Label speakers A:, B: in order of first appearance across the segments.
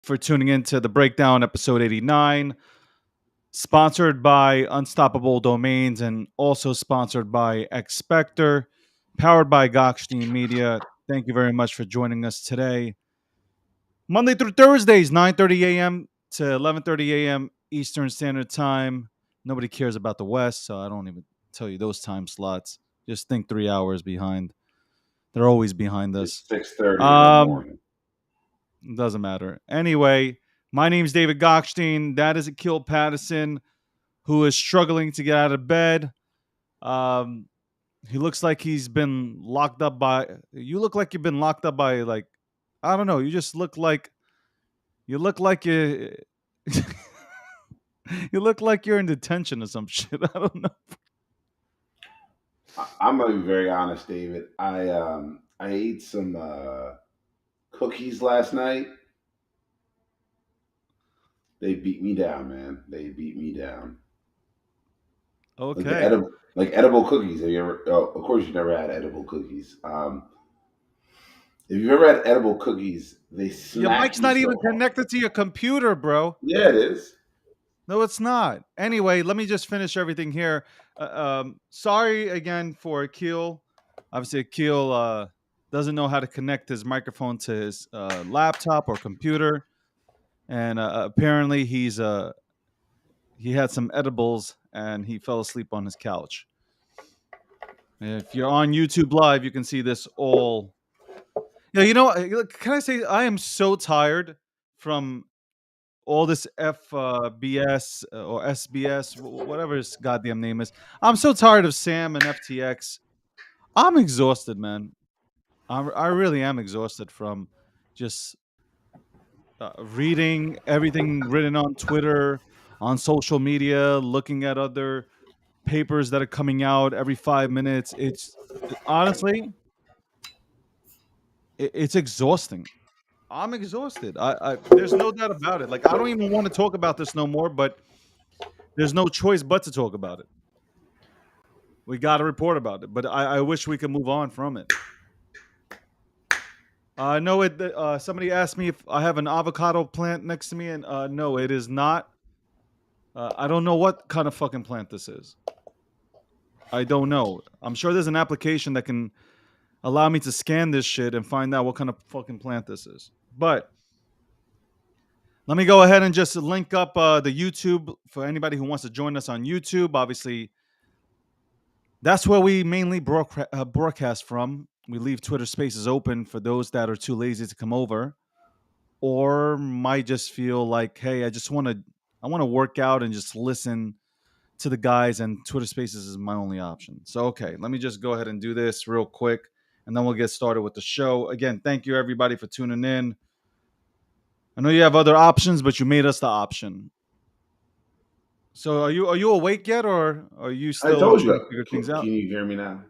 A: for tuning in to the breakdown, episode 89, sponsored by Unstoppable Domains and also sponsored by xSPECTAR, powered by Gokhshtein Media. Thank you very much for joining us today. Monday through Thursdays, 9:30 a.m. to 11:30 a.m. Eastern Standard Time. Nobody cares about the West, so I don't even tell you those time slots. Just think 3 hours behind. They're always behind us.
B: It's 6:30 in the
A: Um,
B: morning.
A: Doesn't matter. Anyway, my name's David Gokhshtein. That is Akil Patterson, who is struggling to get out of bed. Um, he looks like he's been locked up by. You look like you've been locked up by like, I don't know. You just look like you look like you. You look like you're in detention or some shit. I don't know.
B: I'm gonna be very honest, David. I ate some cookies last night. They beat me down, man. They beat me down.
A: Okay.
B: Like edible cookies. Have you ever? Oh, of course, you never had edible cookies. If you've ever had edible cookies, they
A: Your
B: smack
A: mic's
B: you
A: not
B: so
A: even
B: hard.
A: connected to your computer, bro.
B: Yeah, it is.
A: No, it's not. Anyway, let me just finish everything here. Sorry again for Akil. Obviously, Akil doesn't know how to connect his microphone to his laptop or computer, and apparently he had some edibles and he fell asleep on his couch. If you're on YouTube Live, you can see this all. Yeah, can I say I am so tired from all this FBS or SBS, whatever his goddamn name is. I'm so tired of Sam and FTX. I'm exhausted, man. I really am exhausted from just reading everything written on Twitter, on social media, looking at other papers that are coming out every 5 minutes. It's honestly, it's exhausting. I'm exhausted. There's no doubt about it. Like I don't even want to talk about this no more, but there's no choice but to talk about it. We got to report about it, but I wish we could move on from it. No, somebody asked me if I have an avocado plant next to me, and no, it is not. I don't know what kind of fucking plant this is. I don't know. I'm sure there's an application that can allow me to scan this shit and find out what kind of fucking plant this is. But let me go ahead and just link up the YouTube for anybody who wants to join us on YouTube. Obviously, that's where we mainly broadcast from. We leave Twitter Spaces open for those that are too lazy to come over, or might just feel like, hey, I want to work out and just listen to the guys, and Twitter Spaces is my only option. So, okay, let me just go ahead and do this real quick, and then we'll get started with the show. Again, thank you everybody for tuning in. I know you have other options, but you made us the option. So, are you awake yet, or are you
B: I
A: still
B: told
A: trying to
B: you.
A: figure things
B: Can
A: out?
B: you hear me now?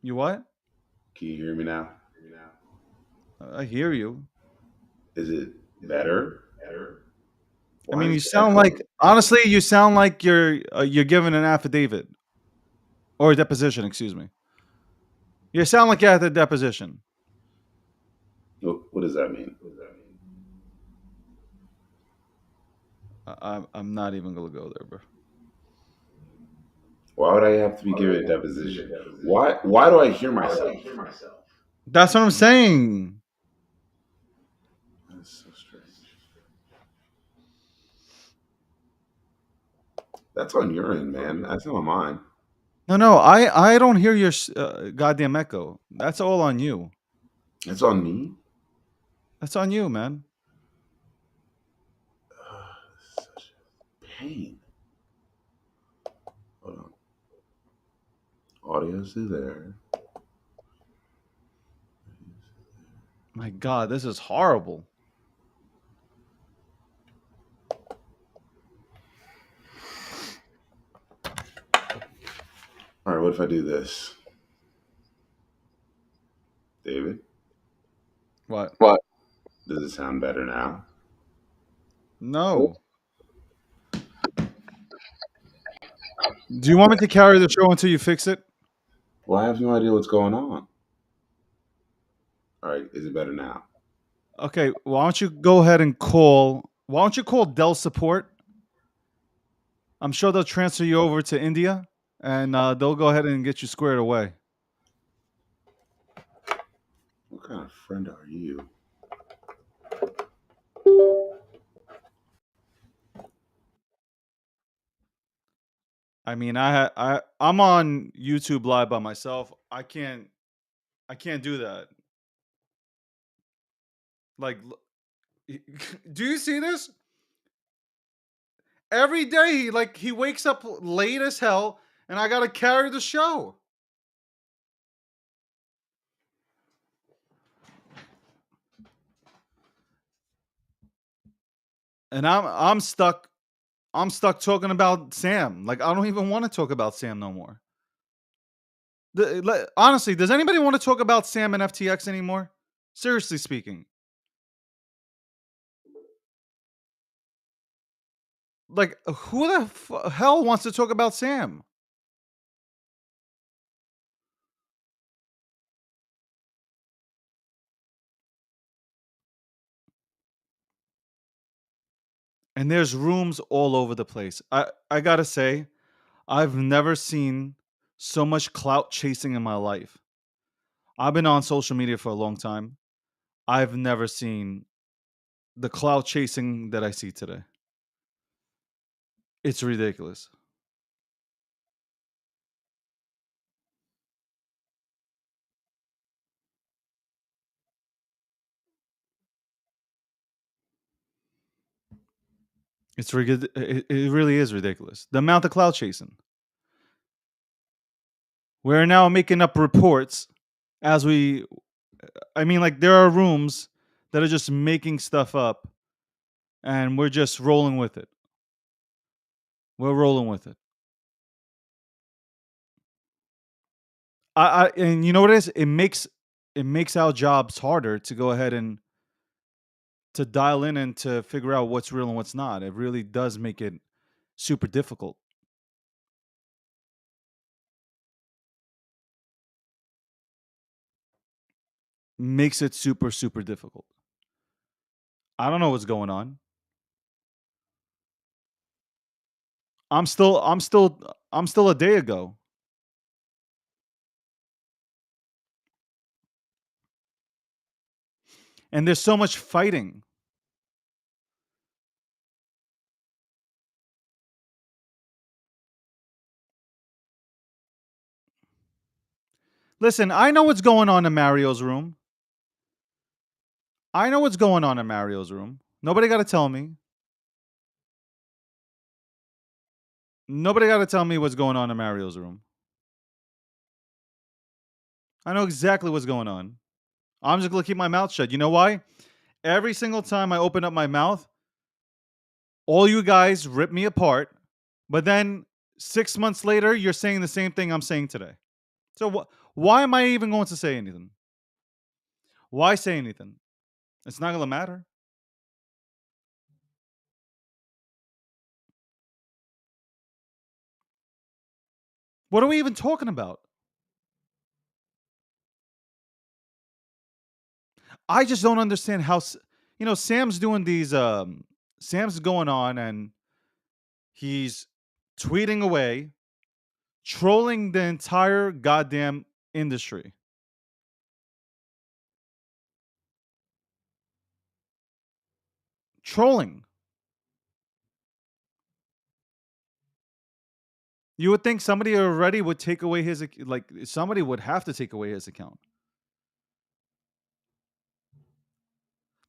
A: You what?
B: Can you hear me now?
A: I hear you.
B: Is it better?
A: I
B: Why
A: mean,
B: is
A: you
B: it
A: sound like
B: echoing?
A: honestly, you sound like you're giving an affidavit or a deposition. Excuse me. You sound like you're at the deposition.
B: What does that mean?
A: I'm not even gonna go there, bro.
B: Why would I have to be giving a deposition? Why do I hear myself?
A: That's what I'm saying.
B: That's so strange. That's on your end, man. That's not on mine.
A: No. I don't hear your goddamn echo. That's all on you.
B: It's on me.
A: That's on you, man.
B: Such pain. Hold on. Audio's still there.
A: My God, this is horrible.
B: All right, what if I do this? David,
A: What?
B: does it sound better now?
A: No. Do you want me to carry the show until you fix it?
B: Well, I have no idea what's going on. All right, is it better now?
A: Okay, why don't you go ahead and call? Why don't you call Dell support? I'm sure they'll transfer you over to India, and they'll go ahead and get you squared away.
B: What kind of friend are you?
A: I mean, I'm on YouTube Live by myself. I can't do that. Like, do you see this? Every day, he wakes up late as hell, and I gotta carry the show. And I'm stuck. I'm stuck talking about Sam. Like, I don't even want to talk about Sam no more. Honestly, does anybody want to talk about Sam and FTX anymore? Seriously speaking, like, who the hell wants to talk about Sam? And there's rooms all over the place. I gotta say, I've never seen so much clout chasing in my life. I've been on social media for a long time. I've never seen the clout chasing that I see today. It's ridiculous. It really is ridiculous. The amount of clout chasing. We're now making up reports as we. I mean, like, there are rooms that are just making stuff up, and we're just rolling with it. We're rolling with it. And you know what it is? It makes our jobs harder to go ahead and to dial in and to figure out what's real and what's not. It really does make it super difficult. Makes it super super difficult. I don't know what's going on. I'm still a day ago. And there's so much fighting. Listen, I know what's going on in Mario's room. I know what's going on in Mario's room. Nobody got to tell me. Nobody got to tell me what's going on in Mario's room. I know exactly what's going on. I'm just going to keep my mouth shut. You know why? Every single time I open up my mouth, all you guys rip me apart. But then 6 months later, you're saying the same thing I'm saying today. So why am I even going to say anything? Why say anything? It's not going to matter. What are we even talking about? I just don't understand how Sam's doing these Sam's going on and he's tweeting away, trolling the entire goddamn industry. Trolling. You would think somebody already would take away his somebody would have to take away his account.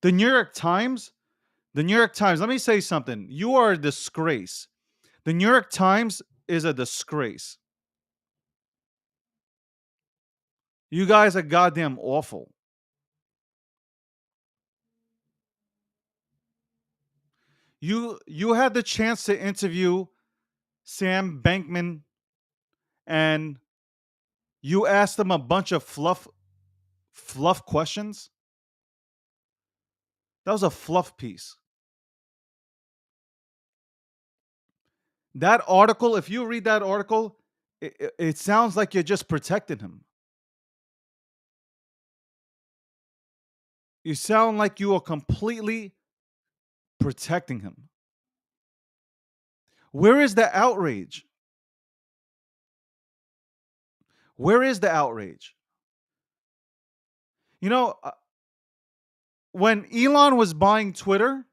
A: The New York Times, the New York Times, let me say something. You are a disgrace. The New York Times is a disgrace. You guys are goddamn awful. You had the chance to interview Sam Bankman and you asked him a bunch of fluff questions. That was a fluff piece. That article, if you read that article, it sounds like you're just protecting him. You sound like you are completely protecting him. Where is the outrage? Where is the outrage? You know, when Elon was buying Twitter,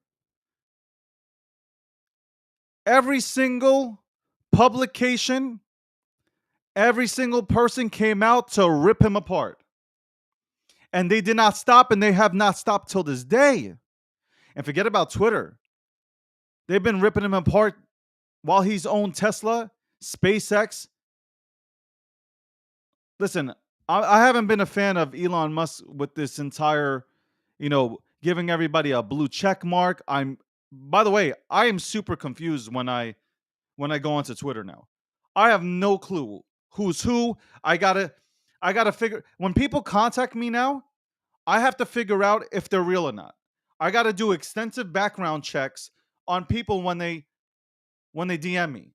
A: every single publication, every single person came out to rip him apart. And they did not stop, and they have not stopped till this day. And forget about Twitter. They've been ripping him apart while he's owned Tesla, SpaceX. Listen, I haven't been a fan of Elon Musk with this entire, giving everybody a blue check mark. By the way, I am super confused when I go onto Twitter now. I have no clue who's who. I gotta figure when people contact me now, I have to figure out if they're real or not. I gotta do extensive background checks on people when they DM me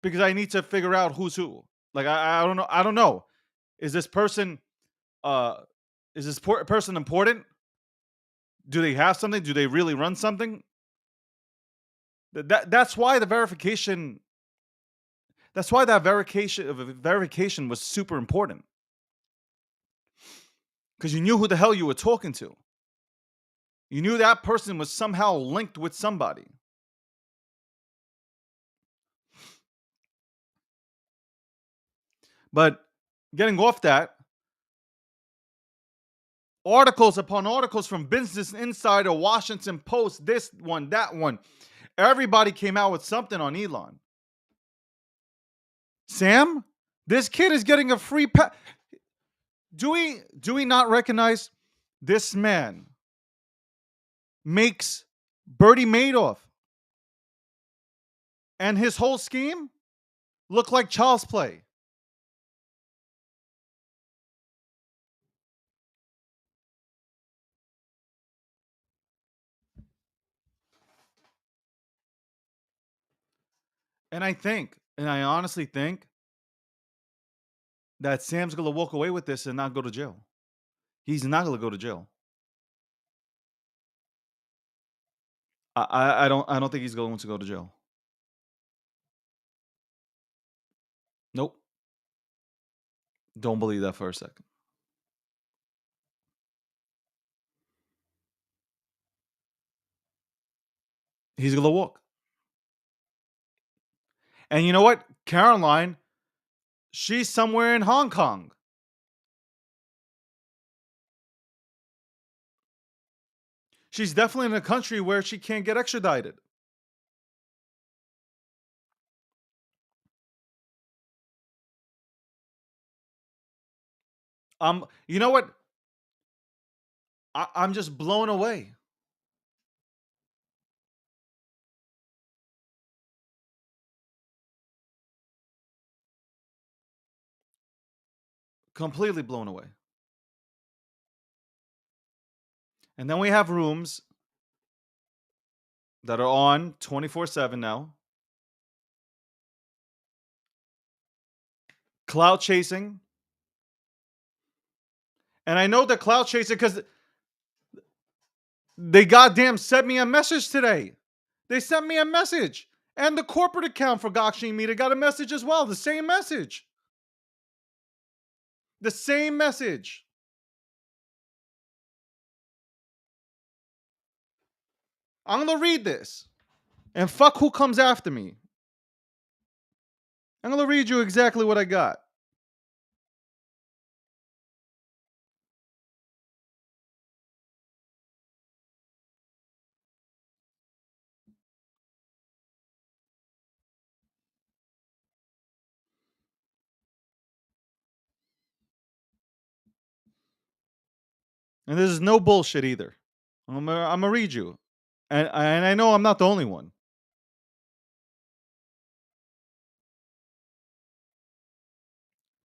A: because I need to figure out who's who. Like I don't know. I don't know. Is this person uh person important? Do they have something? Do they really run something? That's why the verification. That's why that verification was super important because you knew who the hell you were talking to. You knew that person was somehow linked with somebody. But getting off that, articles upon articles from Business Insider, Washington Post, this one, that one. Everybody came out with something on Elon. Sam, this kid is getting a free pass. Do we not recognize this man makes Bernie Madoff and his whole scheme look like child's play? And I honestly think that Sam's gonna walk away with this and not go to jail. He's not gonna go to jail. I don't think he's going to go to jail. Nope. Don't believe that for a second. He's gonna walk. And you know what? Caroline, she's somewhere in Hong Kong. She's definitely in a country where she can't get extradited. You know what? I'm just blown away. Completely blown away. And then we have rooms that are on 24/7 now. Cloud chasing. And I know they're cloud chasing because they goddamn sent me a message today. They sent me a message. And the corporate account for Gokhshtein Media got a message as well. The same message. The same message. I'm going to read this. And fuck who comes after me. I'm going to read you exactly what I got. And this is no bullshit either. I'm gonna read you. And I know I'm not the only one.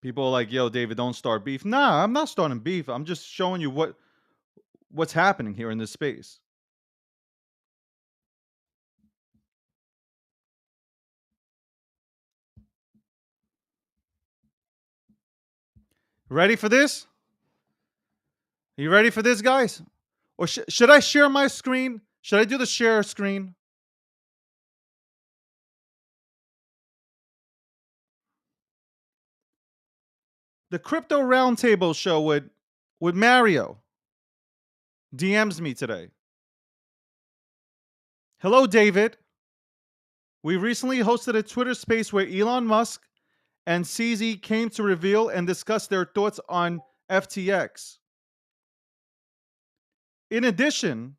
A: People are like, yo, David, don't start beef. Nah, I'm not starting beef. I'm just showing you what's happening here in this space. Ready for this? You ready for this, guys? Or should I share my screen? Should I do the share screen? The Crypto Roundtable show with Mario DMs me today. Hello, David. We recently hosted a Twitter space where Elon Musk and CZ came to reveal and discuss their thoughts on FTX. In addition,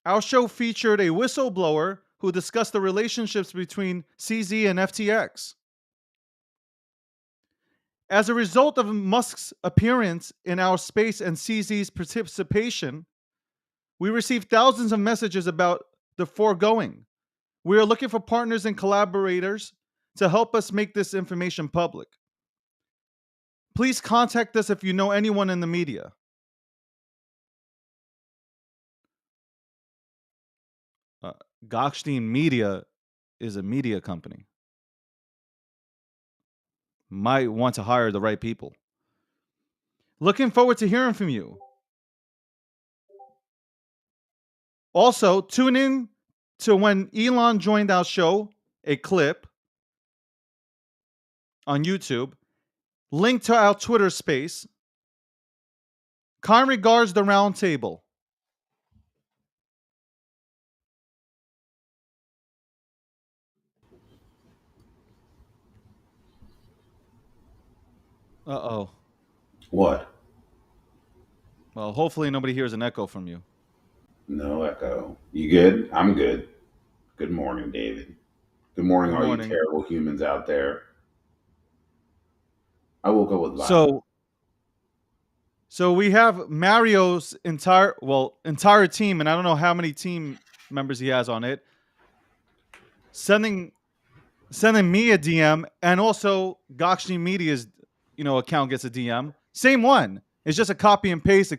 A: our show featured a whistleblower who discussed the relationships between CZ and FTX. As a result of Musk's appearance in our space and CZ's participation, we received thousands of messages about the foregoing. We are looking for partners and collaborators to help us make this information public. Please contact us if you know anyone in the media. Gokhshtein Media is a media company. Might want to hire the right people. Looking forward to hearing from you. Also, tune in to when Elon joined our show, a clip on YouTube, link to our Twitter space. Kind regards, the roundtable. Uh-oh.
B: What?
A: Well, hopefully nobody hears an echo from you.
B: No echo. You good? I'm good. Good morning, David. Good morning,
A: Good
B: all you
A: morning.
B: terrible humans out there. I woke up with violence.
A: So we have Mario's entire team, and I don't know how many team members he has on it, sending me a DM, and also Gokhshtein Media's account gets a DM. Same one. It's just a copy and paste,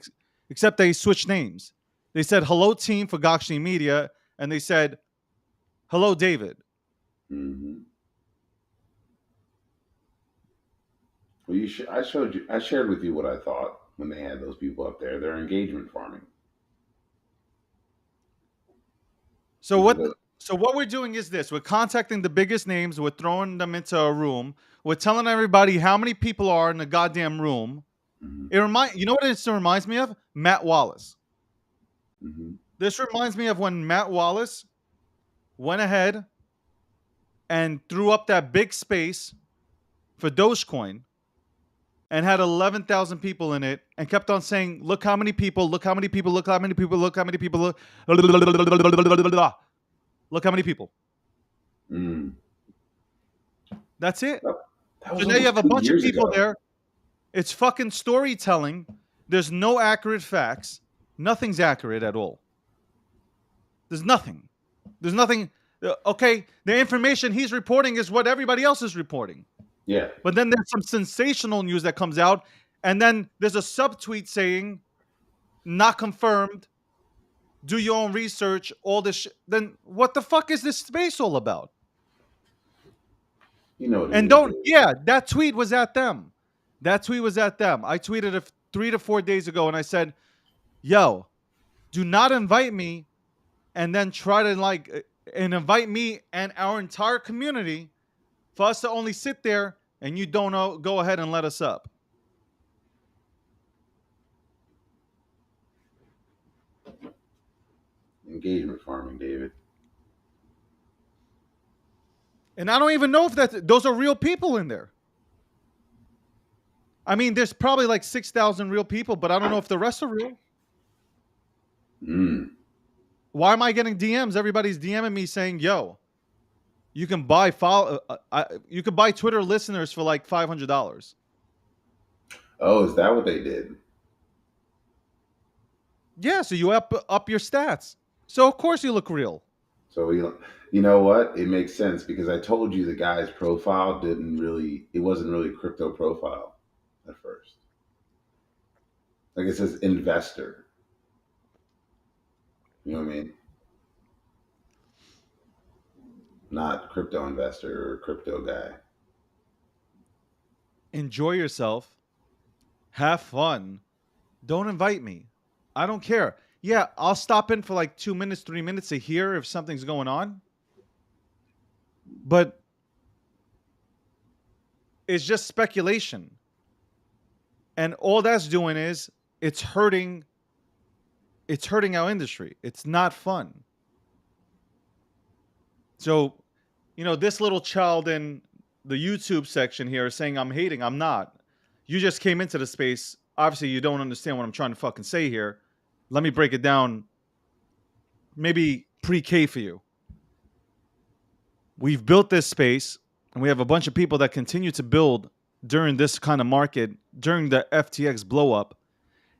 A: except they switched names. They said hello team for Gokhshtein Media, and they said hello David.
B: Mm-hmm. Well, I shared with you what I thought when they had those people up there. They're engagement farming.
A: So what we're doing is this: we're contacting the biggest names, we're throwing them into a room, we're telling everybody how many people are in the goddamn room.
B: Mm-hmm.
A: You know what it reminds me of? Matt Wallace.
B: Mm-hmm.
A: This reminds me of when Matt Wallace went ahead and threw up that big space for Dogecoin and had 11,000 people in it and kept on saying, look how many people, look how many people, look how many people, look how many people, look how many people.
B: Mm.
A: That's it.
B: That
A: So
B: was
A: now you
B: almost
A: have a
B: 2
A: bunch of
B: years
A: people
B: ago.
A: there. It's fucking storytelling. There's no accurate facts. Nothing's accurate at all. There's nothing. There's nothing. Okay, the information he's reporting is what everybody else is reporting.
B: Yeah.
A: But then there's some sensational news that comes out, and then there's a subtweet saying, not confirmed, do your own research, all this shit. Then what the fuck is this space all about?
B: You know what it
A: And
B: is, David.
A: that tweet was at them. That tweet was at them. I tweeted it 3 to 4 days ago, and I said, yo, do not invite me and then try to and invite me and our entire community for us to only sit there and you don't know, go ahead and let us up.
B: Engagement farming, David.
A: And I don't even know if those are real people in there. I mean, there's probably like 6,000 real people, but I don't know if the rest are real.
B: Mm.
A: Why am I getting DMs? Everybody's DMing me saying, "Yo, you can buy you can buy Twitter listeners for like $500."
B: Oh, is that what they did?
A: Yeah, so you up your stats. So of course you look real.
B: So you know what? It makes sense because I told you the guy's profile it wasn't really a crypto profile at first. Like it says investor. You know what I mean? Not crypto investor or crypto guy.
A: Enjoy yourself. Have fun. Don't invite me. I don't care. Yeah, I'll stop in for like 2 minutes, 3 minutes to hear if something's going on. But it's just speculation. And all that's doing is it's hurting it's hurting our industry. It's not fun. So, this little child in the YouTube section here is saying I'm hating. I'm not. You just came into the space. Obviously, you don't understand what I'm trying to fucking say here. Let me break it down maybe pre-K for you. We've built this space and we have a bunch of people that continue to build during this kind of market, during the FTX blow up.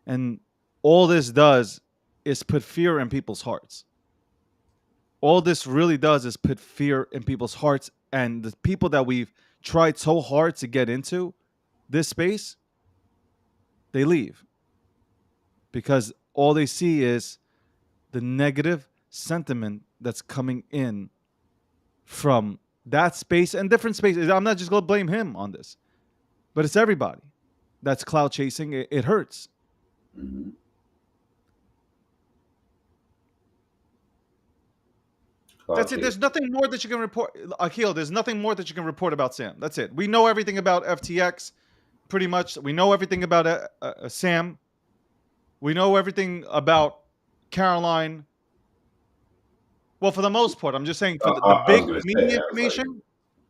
A: And all this does is put fear in people's hearts. All this really does is put fear in people's hearts. And the people that we've tried so hard to get into this space, they leave because all they see is the negative sentiment that's coming in from that space and different spaces. I'm not just going to blame him on this, but it's everybody that's cloud chasing. It hurts.
B: Mm-hmm.
A: That's it. There's nothing more that you can report. Akil, there's nothing more that you can report about Sam. That's it. We know everything about FTX, pretty much. We know everything about Sam. We know everything about Caroline. Well, for the most part, I'm just saying for the
B: I was
A: big
B: gonna say,
A: media
B: I was like,
A: information,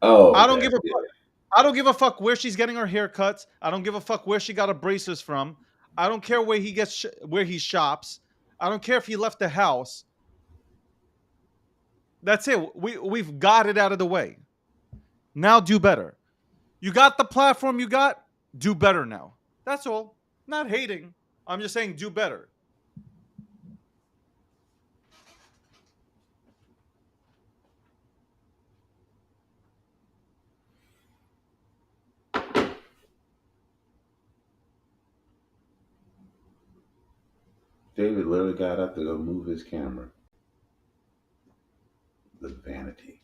B: oh,
A: I don't
B: okay,
A: give a
B: yeah.
A: fuck. I don't give a fuck where she's getting her haircuts. I don't give a fuck where she got her braces from. I don't care where he gets where he shops. I don't care if he left the house. That's it. We've got it out of the way. Now do better. You got the platform you got, do better now. That's all. Not hating. I'm just saying do better.
B: David literally got up to go move his camera. The vanity.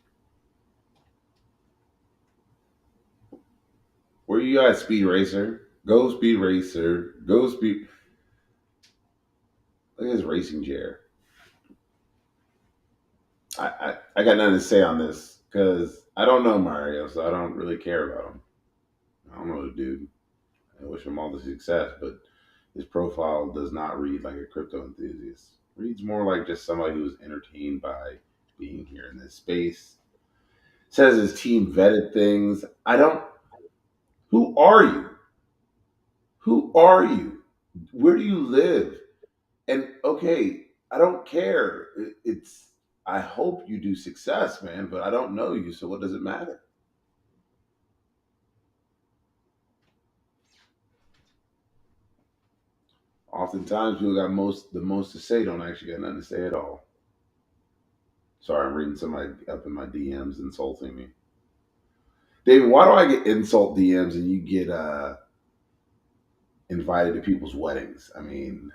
B: Where you at, Speed Racer? Go Speed Racer. Go Speed. Look at his racing chair. I got nothing to say on this because I don't know Mario, so I don't really care about him. I don't know the dude. I wish him all the success, but his profile does not read like a crypto enthusiast. Reads more like just somebody who's entertained by being here in this space. Says his team vetted things. I don't. Who are you? Who are you? Where do you live? And okay, I don't care. It's. I hope you do success, man, but I don't know you, so what does it matter? Oftentimes, people got the most to say don't actually got nothing to say at all. Sorry, I'm reading somebody up in my DMs insulting me. David, why do I get insult DMs and you get invited to people's weddings? I mean,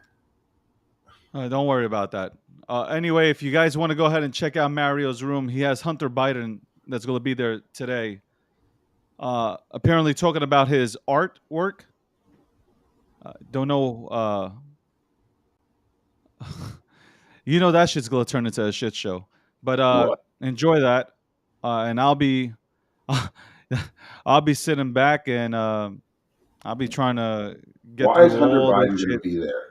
A: Don't worry about that. Anyway, if you guys want to go ahead and check out Mario's room, he has Hunter Biden that's going to be there today. Apparently talking about his artwork. Don't know. That shit's going to turn into a shit show. But
B: what?
A: enjoy that. And I'll be, I'll be sitting back and I'll be trying to get
B: Why is
A: through
B: Hunter
A: all this
B: Biden going to
A: shit.
B: be there?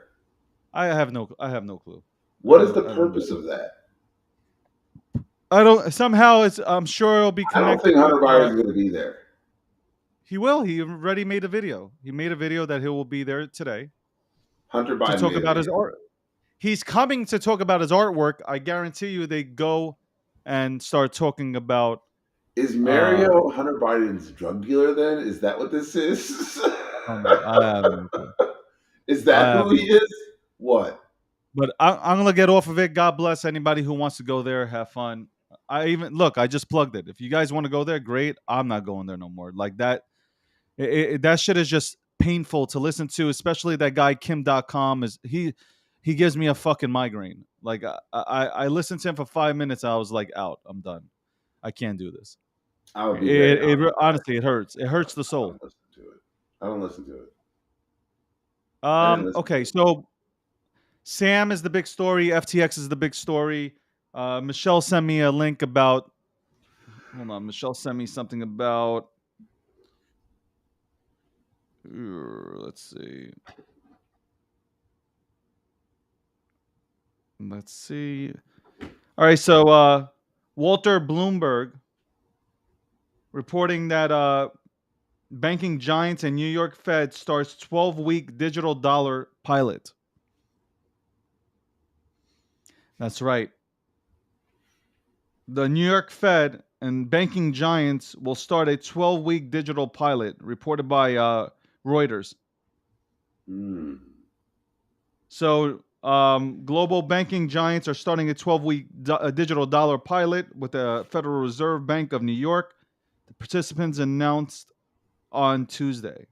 A: I have no clue.
B: What is the
A: I don't.
B: purpose of that?
A: I don't. Somehow it's. I'm sure it'll be
B: I don't
A: connected
B: think
A: with.
B: Hunter Biden is going to be there.
A: He will. He already made a video. He made a video that he will be there today
B: Hunter
A: to
B: Biden
A: talk
B: made a
A: about his
B: video.
A: art. He's coming to talk about his artwork. I guarantee you, they go and start talking about.
B: Is
A: Uh,
B: Mario Hunter Biden's drug dealer then? Is that what this is?
A: oh no, I have no clue.
B: Is
A: I
B: that
A: have
B: who
A: no
B: he
A: clue.
B: is? What?
A: But I'm gonna get off of it. God bless anybody who wants to go there, have fun. I just plugged it. If you guys want to go there, great. I'm not going there no more. Like that. That shit is just painful to listen to, especially that guy Kim.com is he gives me a fucking migraine. Like I listened to him for 5 minutes. I was like out. I'm done. I can't do this.
B: I would be very honest.
A: Honestly, it hurts. It hurts the
B: I don't
A: soul.
B: listen to it. I don't listen to it. I didn't listen to
A: Okay,
B: it.
A: so Sam is the big story. FTX is the big story. Michelle sent me a link about. Hold on. Michelle sent me something about. Let's see. Let's see. All right. So Walter Bloomberg reporting that banking giants and New York Fed starts 12-week digital dollar pilot. That's right. The New York Fed and banking giants will start a 12-week digital pilot, reported by Reuters.
B: Mm.
A: So, global banking giants are starting a 12-week digital dollar pilot with the Federal Reserve Bank of New York. The participants announced on Tuesday.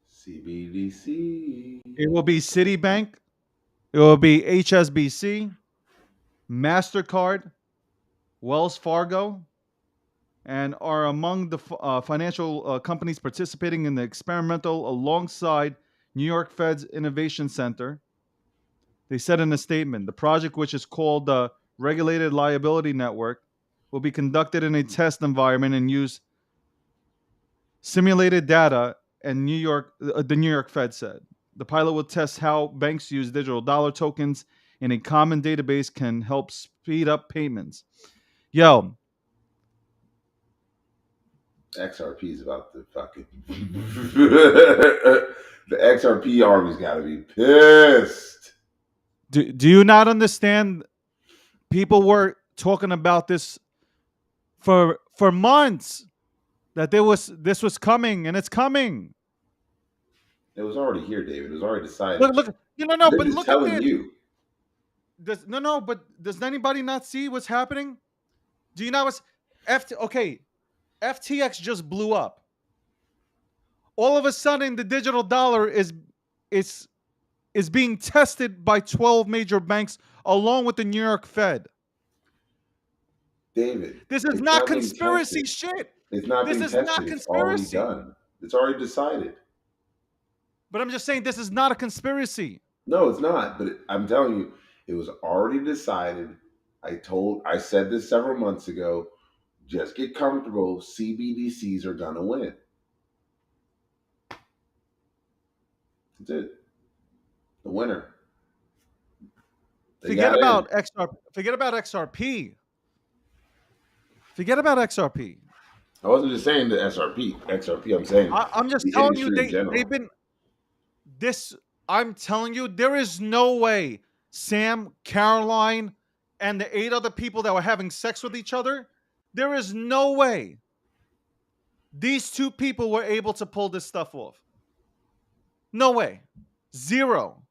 B: CBDC.
A: It will be Citibank, it will be HSBC, MasterCard, Wells Fargo, and are among the financial companies participating in the experimental alongside New York Fed's Innovation Center. They said in a statement, the project, which is called the Regulated Liability Network, will be conducted in a test environment and use simulated data. And the New York Fed said the pilot will test how banks use digital dollar tokens in a common database can help speed up payments. Yo,
B: XRP is about to fucking. The XRP army's got to be pissed.
A: do you not understand? People were talking about this for months, that this was coming, and it's coming.
B: It was already here, David. It was already decided.
A: Look, no,
B: They're
A: but
B: just
A: look at
B: telling
A: this.
B: you.
A: But does anybody not see what's happening? Do you know what's okay? FTX just blew up. All of a sudden, the digital dollar is is being tested by 12 major banks along with the New York Fed.
B: David,
A: This is
B: it's
A: not
B: not being
A: conspiracy
B: tested.
A: shit.
B: It's not
A: This
B: being
A: is not
B: tested. It's already
A: conspiracy.
B: done. It's already decided.
A: But I'm just saying this is not a conspiracy.
B: No, it's not. But I'm telling you, it was already decided. I said this several months ago. Just get comfortable. CBDCs are gonna win. That's it. The winner. They
A: Forget
B: got in.
A: about XRP. Forget about XRP. Forget about XRP.
B: I wasn't just saying the XRP. I'm saying
A: I'm just
B: the
A: telling you
B: industry in
A: they've
B: general.
A: been this. I'm telling you, there is no way Sam, Caroline, and the 8 other people that were having sex with each other. There is no way these 2 people were able to pull this stuff off. No way. Zero.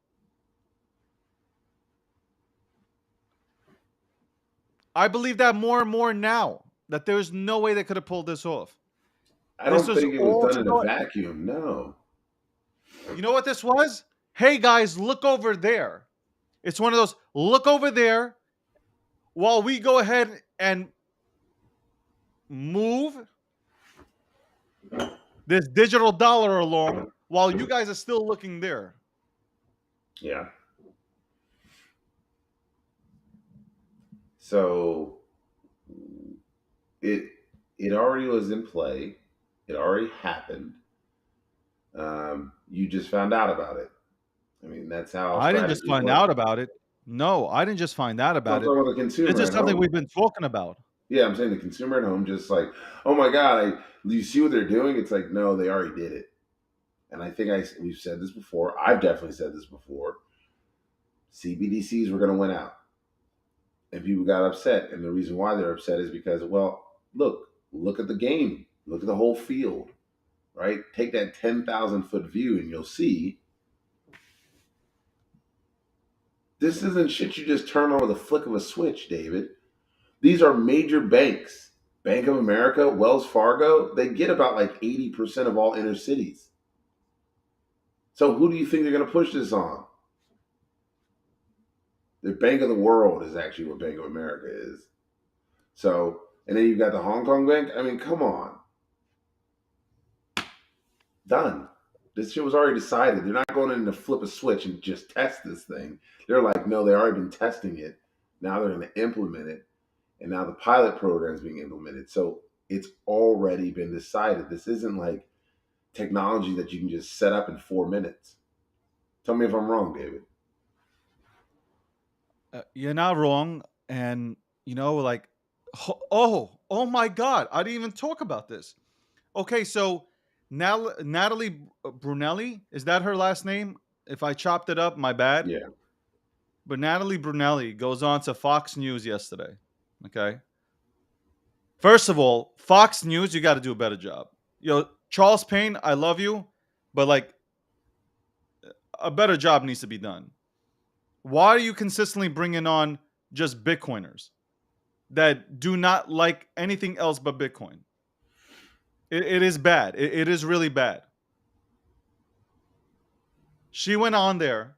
A: I believe that more and more now, that there's no way they could have pulled this off.
B: I
A: This
B: don't
A: was
B: think it was
A: all
B: done
A: to
B: in a
A: go.
B: vacuum. No.
A: You know what this was? Hey guys, look over there. It's one of those, look over there while we go ahead and move this digital dollar along while you guys are still looking there.
B: Yeah. So it it already was in play. It already happened. You just found out about it. I mean, that's how
A: I didn't just
B: strategies
A: find
B: work.
A: out about it. No, I didn't just find out
B: No, I'm
A: about it.
B: talking about the
A: This
B: consumer
A: is
B: at
A: something
B: home.
A: we've been talking about.
B: Yeah, I'm saying the consumer at home, just like, oh my god, you see what they're doing? It's like, no, they already did it. And I think we've said this before. I've definitely said this before. CBDCs were going to win out, and people got upset. And the reason why they're upset is because, well, look at the game, look at the whole field, right? Take that 10,000-foot view, and you'll see this isn't shit you just turn on with a flick of a switch, David. These are major banks. Bank of America, Wells Fargo, they get about like 80% of all inner cities. So who do you think they're going to push this on? The Bank of the World is actually what Bank of America is. So, and then you've got the Hong Kong Bank. I mean, come on. Done. This shit was already decided. They're not going in to flip a switch and just test this thing. They're like, no, they already been testing it. Now they're going to implement it, and now the pilot program is being implemented. So it's already been decided. This isn't like technology that you can just set up in 4 minutes. Tell me if I'm wrong, David.
A: You're not wrong, and like, oh my God, I didn't even talk about this. Okay, so Natalie Brunelli, is that her last name? If I chopped it up, my bad.
B: Yeah.
A: But Natalie Brunelli goes on to Fox News yesterday. Okay. First of all, Fox News, you got to do a better job. Charles Payne, I love you, but like a better job needs to be done. Why are you consistently bringing on just Bitcoiners that do not like anything else but Bitcoin? It is bad. It is really bad. She went on there,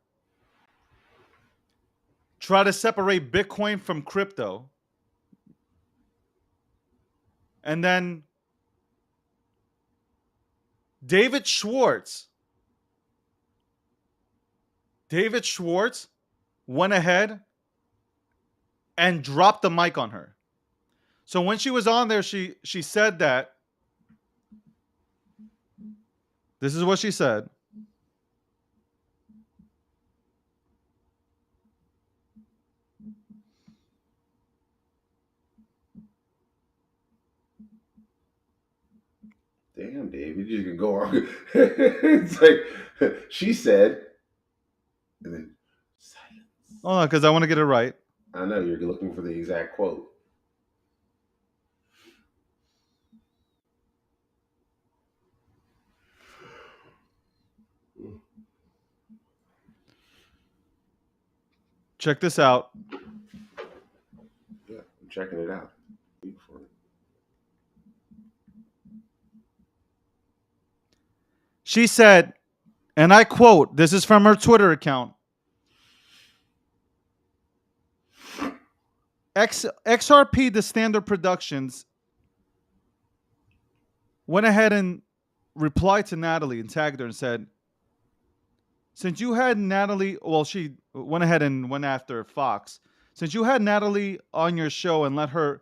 A: try to separate Bitcoin from crypto, and then David Schwartz went ahead and dropped the mic on her. So when she was on there, she said that this is what she said.
B: Damn, David, you can go on. It's like she said, and then silence.
A: Oh, because I want to get it right.
B: I know you're looking for the exact quote.
A: Check this out.
B: Yeah, I'm checking it out. Wait for it.
A: She said, and I quote, this is from her Twitter account. XRP, the Standard Productions, went ahead and replied to Natalie and tagged her and said, since you had Natalie, well, she went ahead and went after Fox. Since you had Natalie on your show and let her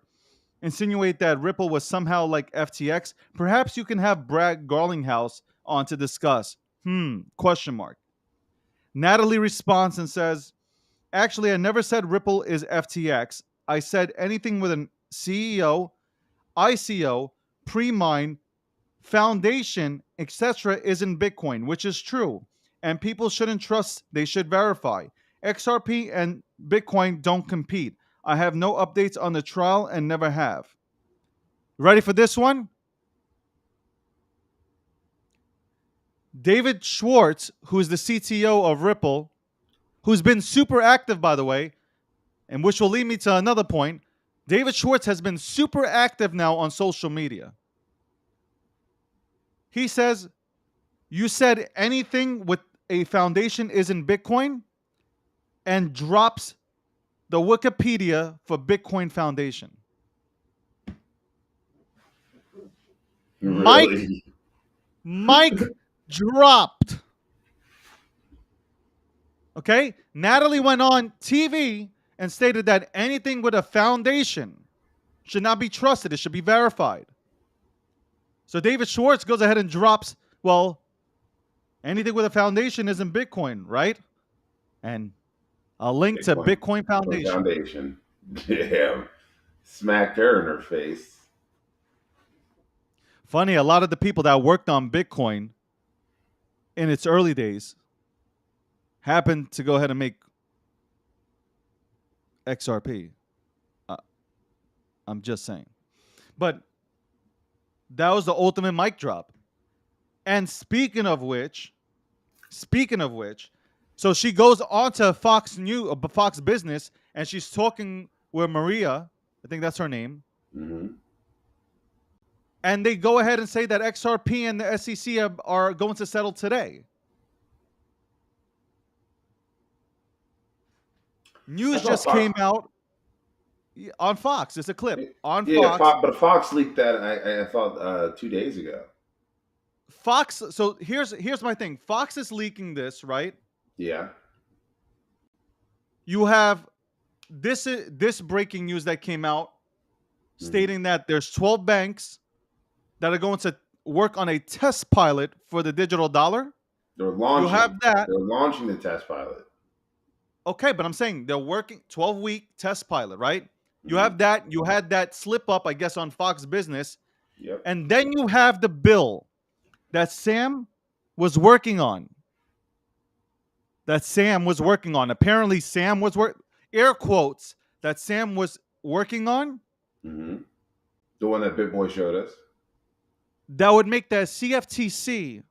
A: insinuate that Ripple was somehow like FTX, perhaps you can have Brad Garlinghouse on to discuss. Question mark. Natalie responds and says, actually, I never said Ripple is FTX. I said anything with an CEO, ICO, pre-mine, foundation, etc. isn't Bitcoin, which is true. And people shouldn't trust, they should verify. XRP and Bitcoin don't compete. I have no updates on the trial and never have. Ready for this one? David Schwartz, who's the CTO of Ripple, who's been super active, by the way, and which will lead me to another point. David Schwartz has been super active now on social media. He says, you said anything with a foundation isn't Bitcoin, and drops the Wikipedia for Bitcoin Foundation.
B: Really?
A: Mike dropped. Okay? Natalie went on TV and stated that anything with a foundation should not be trusted. It should be verified. So David Schwartz goes ahead and drops, well, anything with a foundation isn't Bitcoin, right? And a link to Bitcoin Foundation.
B: Damn. Smacked her in her face.
A: Funny, a lot of the people that worked on Bitcoin in its early days happened to go ahead and make XRP. I'm just saying. But that was the ultimate mic drop. And speaking of which, so she goes on to Fox Business, and she's talking with Maria. I think that's her name.
B: Mm-hmm.
A: And they go ahead and say that XRP and the SEC are going to settle today. News just came out on Fox. It's a clip on Fox.
B: But Fox leaked that, I thought, 2 days ago.
A: Fox. So here's my thing. Fox is leaking this, right?
B: Yeah.
A: You have this breaking news that came out
B: Hmm.
A: stating that there's 12 banks that are going to work on a test pilot for the digital dollar.
B: They're
A: You have
B: launching.
A: that.
B: They're launching the test pilot.
A: Okay, but I'm saying they're working 12-week test pilot, right? You
B: Hmm.
A: have that. You had that slip up, I guess, on Fox Business.
B: Yep.
A: And then you have the bill that Sam was working on. Apparently, Sam was air quotes that Sam was working on
B: Hmm. The one that Bit Boy showed us.
A: that would make the CFTC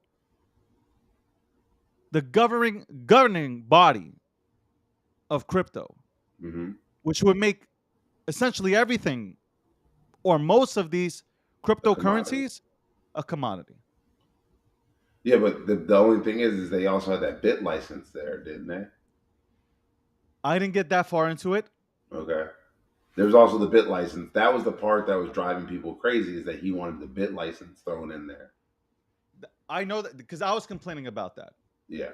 A: the governing body of crypto,
B: Hmm.
A: which would make essentially everything or most of these
B: A commodity.
A: cryptocurrencies a commodity.
B: Yeah, but the only thing is they also had that bit license there, didn't they?
A: I didn't get that far into it.
B: Okay. There was also the bit license. That was the part that was driving people crazy, is that he wanted the bit license thrown in there.
A: I know that because I was complaining about that.
B: Yeah.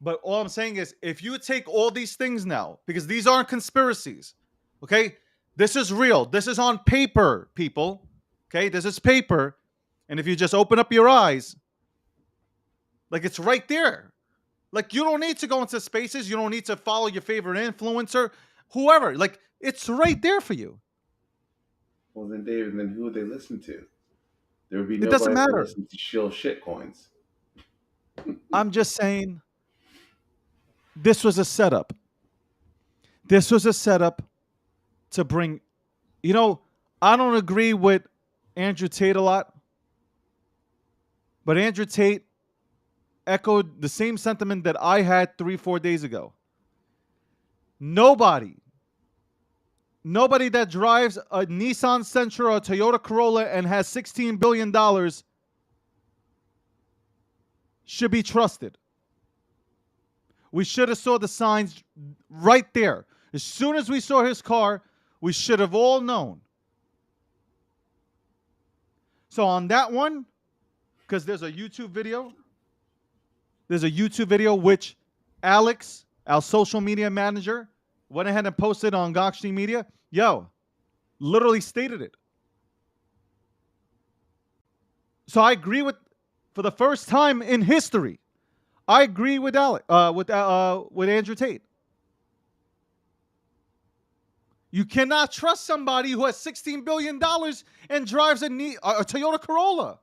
A: But all I'm saying is, if you take all these things now, because these aren't conspiracies, okay? This is real. This is on paper, people. Okay? This is paper. And if you just open up your eyes, like it's right there. Like you don't need to go into spaces. You don't need to follow your favorite influencer, whoever. Like it's right there for you.
B: Well, then, David, then who would they listen to? There would be
A: It doesn't
B: nobody to
A: matter.
B: listen to shill shit coins.
A: I'm just saying this was a setup. This was a setup to bring, you know, I don't agree with Andrew Tate a lot, but Andrew Tate echoed the same sentiment that I had 3-4 days ago. Nobody, nobody that drives a Nissan Sentra or a Toyota Corolla and has $16 billion should be trusted. We should have saw the signs right there. As soon as we saw his car, we should have all known. So on that one, because there's a YouTube video which Alex, our social media manager, went ahead and posted on Gokhshtein Media. Yo, literally stated it. So I agree with, for the first time in history, I agree with with Andrew Tate. You cannot trust somebody who has $16 billion and drives a Toyota Corolla.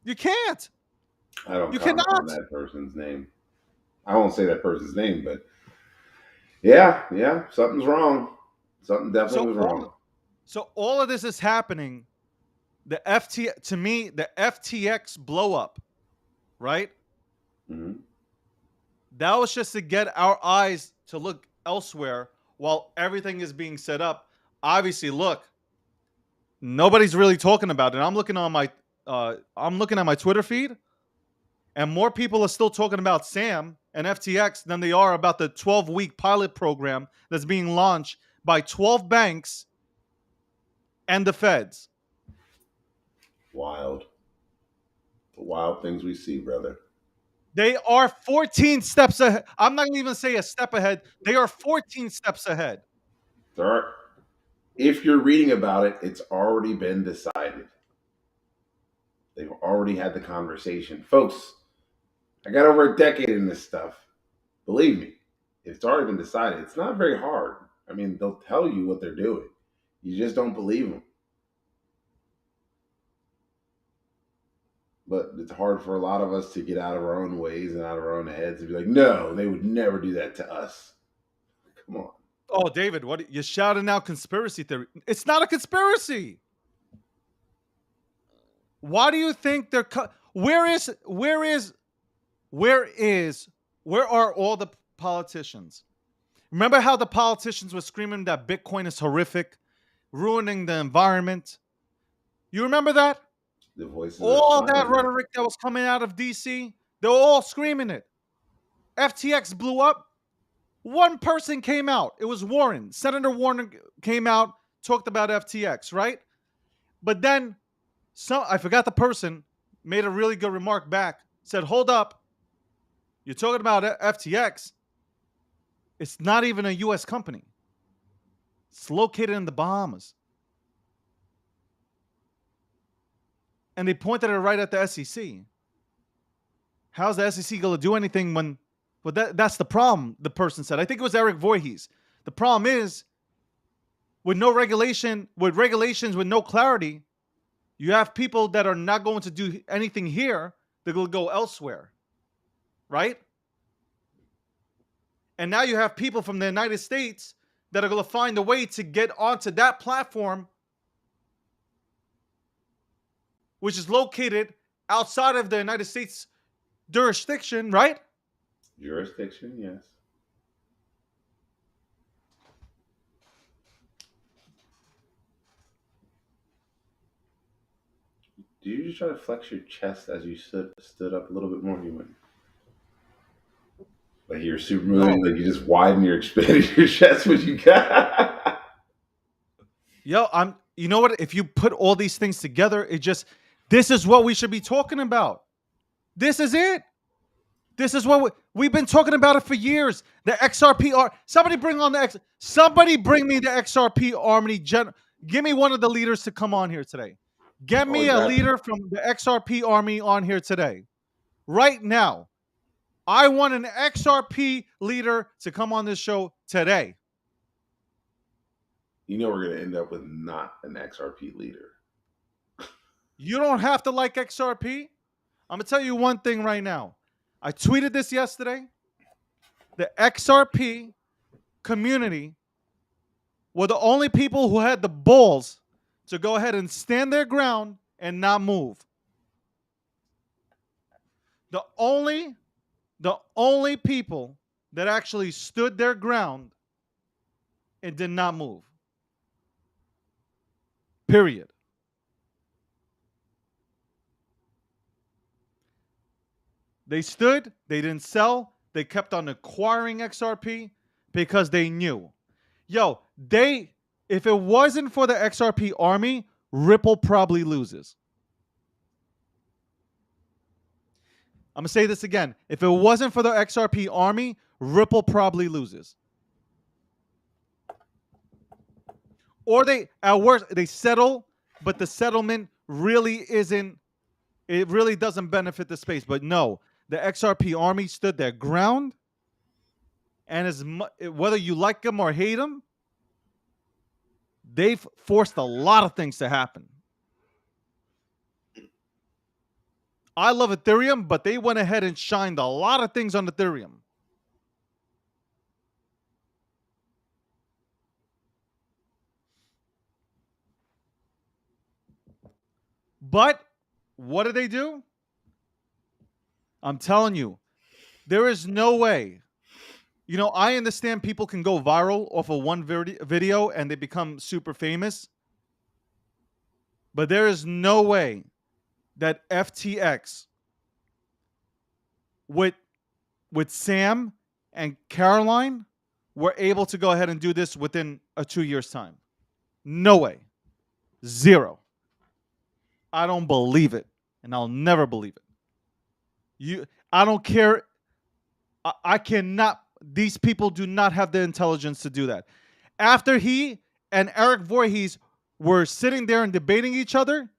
A: You can't.
B: I don't
A: You
B: comment on
A: cannot.
B: that person's name. I won't say that person's name, but yeah, something's wrong. Something definitely
A: So
B: was
A: all
B: wrong.
A: so all of this is happening. To me, the FTX blow up, right?
B: Hmm.
A: That was just to get our eyes to look elsewhere while everything is being set up. Obviously, look, nobody's really talking about it. I'm looking at my Twitter feed, and more people are still talking about Sam and FTX than they are about the 12-week pilot program that's being launched by 12 banks and the feds.
B: Wild. The wild things we see, brother.
A: They are 14 steps ahead. I'm not even say a step ahead. They are 14 steps ahead.
B: There are, if you're reading about it, it's already been decided. They've already had the conversation. Folks, I got over a decade in this stuff. Believe me, it's already been decided. It's not very hard. I mean, they'll tell you what they're doing. You just don't believe them. But it's hard for a lot of us to get out of our own ways and out of our own heads and be like, no, they would never do that to us. Come on.
A: Oh, David, what you're shouting out conspiracy theory? It's not a conspiracy. Why do you think they're where are all the politicians? Remember how the politicians were screaming that Bitcoin is horrific, ruining the environment? You remember that?
B: The voices are
A: All that
B: silent.
A: rhetoric that was coming out of DC, they were all screaming it. FTX blew up. One person came out. It was Warren. Senator Warren came out, talked about FTX, right? But then I forgot the person made a really good remark back. Said, "Hold up, you're talking about FTX. It's not even a U.S. company. It's located in the Bahamas." And they pointed it right at the SEC. How's the SEC going to do anything when? Well, that's the problem. The person said. I think it was Eric Voorhees. The problem is, with no regulation, with regulations, with no clarity, you have people that are not going to do anything here. They're going to go elsewhere, right? And now you have people from the United States that are going to find a way to get onto that platform, which is located outside of the United States jurisdiction, right?
B: Jurisdiction, yes. Do you just try to flex your chest as you stood up a little bit more? You went like you're Superman, like you just widen your expanded your chest when you got.
A: Yo, you know what? If you put all these things together, this is what we should be talking about. This is it. This is what we've been talking about it for years. The XRP. Somebody bring me the XRP Army. Give me one of the leaders to come on here today. Get me a leader from the XRP Army on here today. Right now. I want an XRP leader to come on this show today.
B: You know we're going to end up with not an XRP leader.
A: You don't have to like XRP. I'm going to tell you one thing right now. I tweeted this yesterday. The XRP community were the only people who had the balls to go ahead and stand their ground and not move. The only people that actually stood their ground and did not move. Period. They stood, they didn't sell, they kept on acquiring XRP because they knew. Yo, if it wasn't for the XRP Army, Ripple probably loses. I'm going to say this again. If it wasn't for the XRP Army, Ripple probably loses. Or at worst, they settle, but the settlement really doesn't benefit the space. But no, the XRP Army stood their ground. And whether you like them or hate them, they've forced a lot of things to happen. I love Ethereum, but they went ahead and shined a lot of things on Ethereum. But what did they do? I'm telling you, there is no way. You know, I understand people can go viral off of one video and they become super famous. But there is no way that FTX with Sam and Caroline were able to go ahead and do this within a 2 years' time. No way. Zero. I don't believe it, and I'll never believe it. I don't care. I cannot. These people do not have the intelligence to do that. After he and Eric Voorhees were sitting there and debating each other,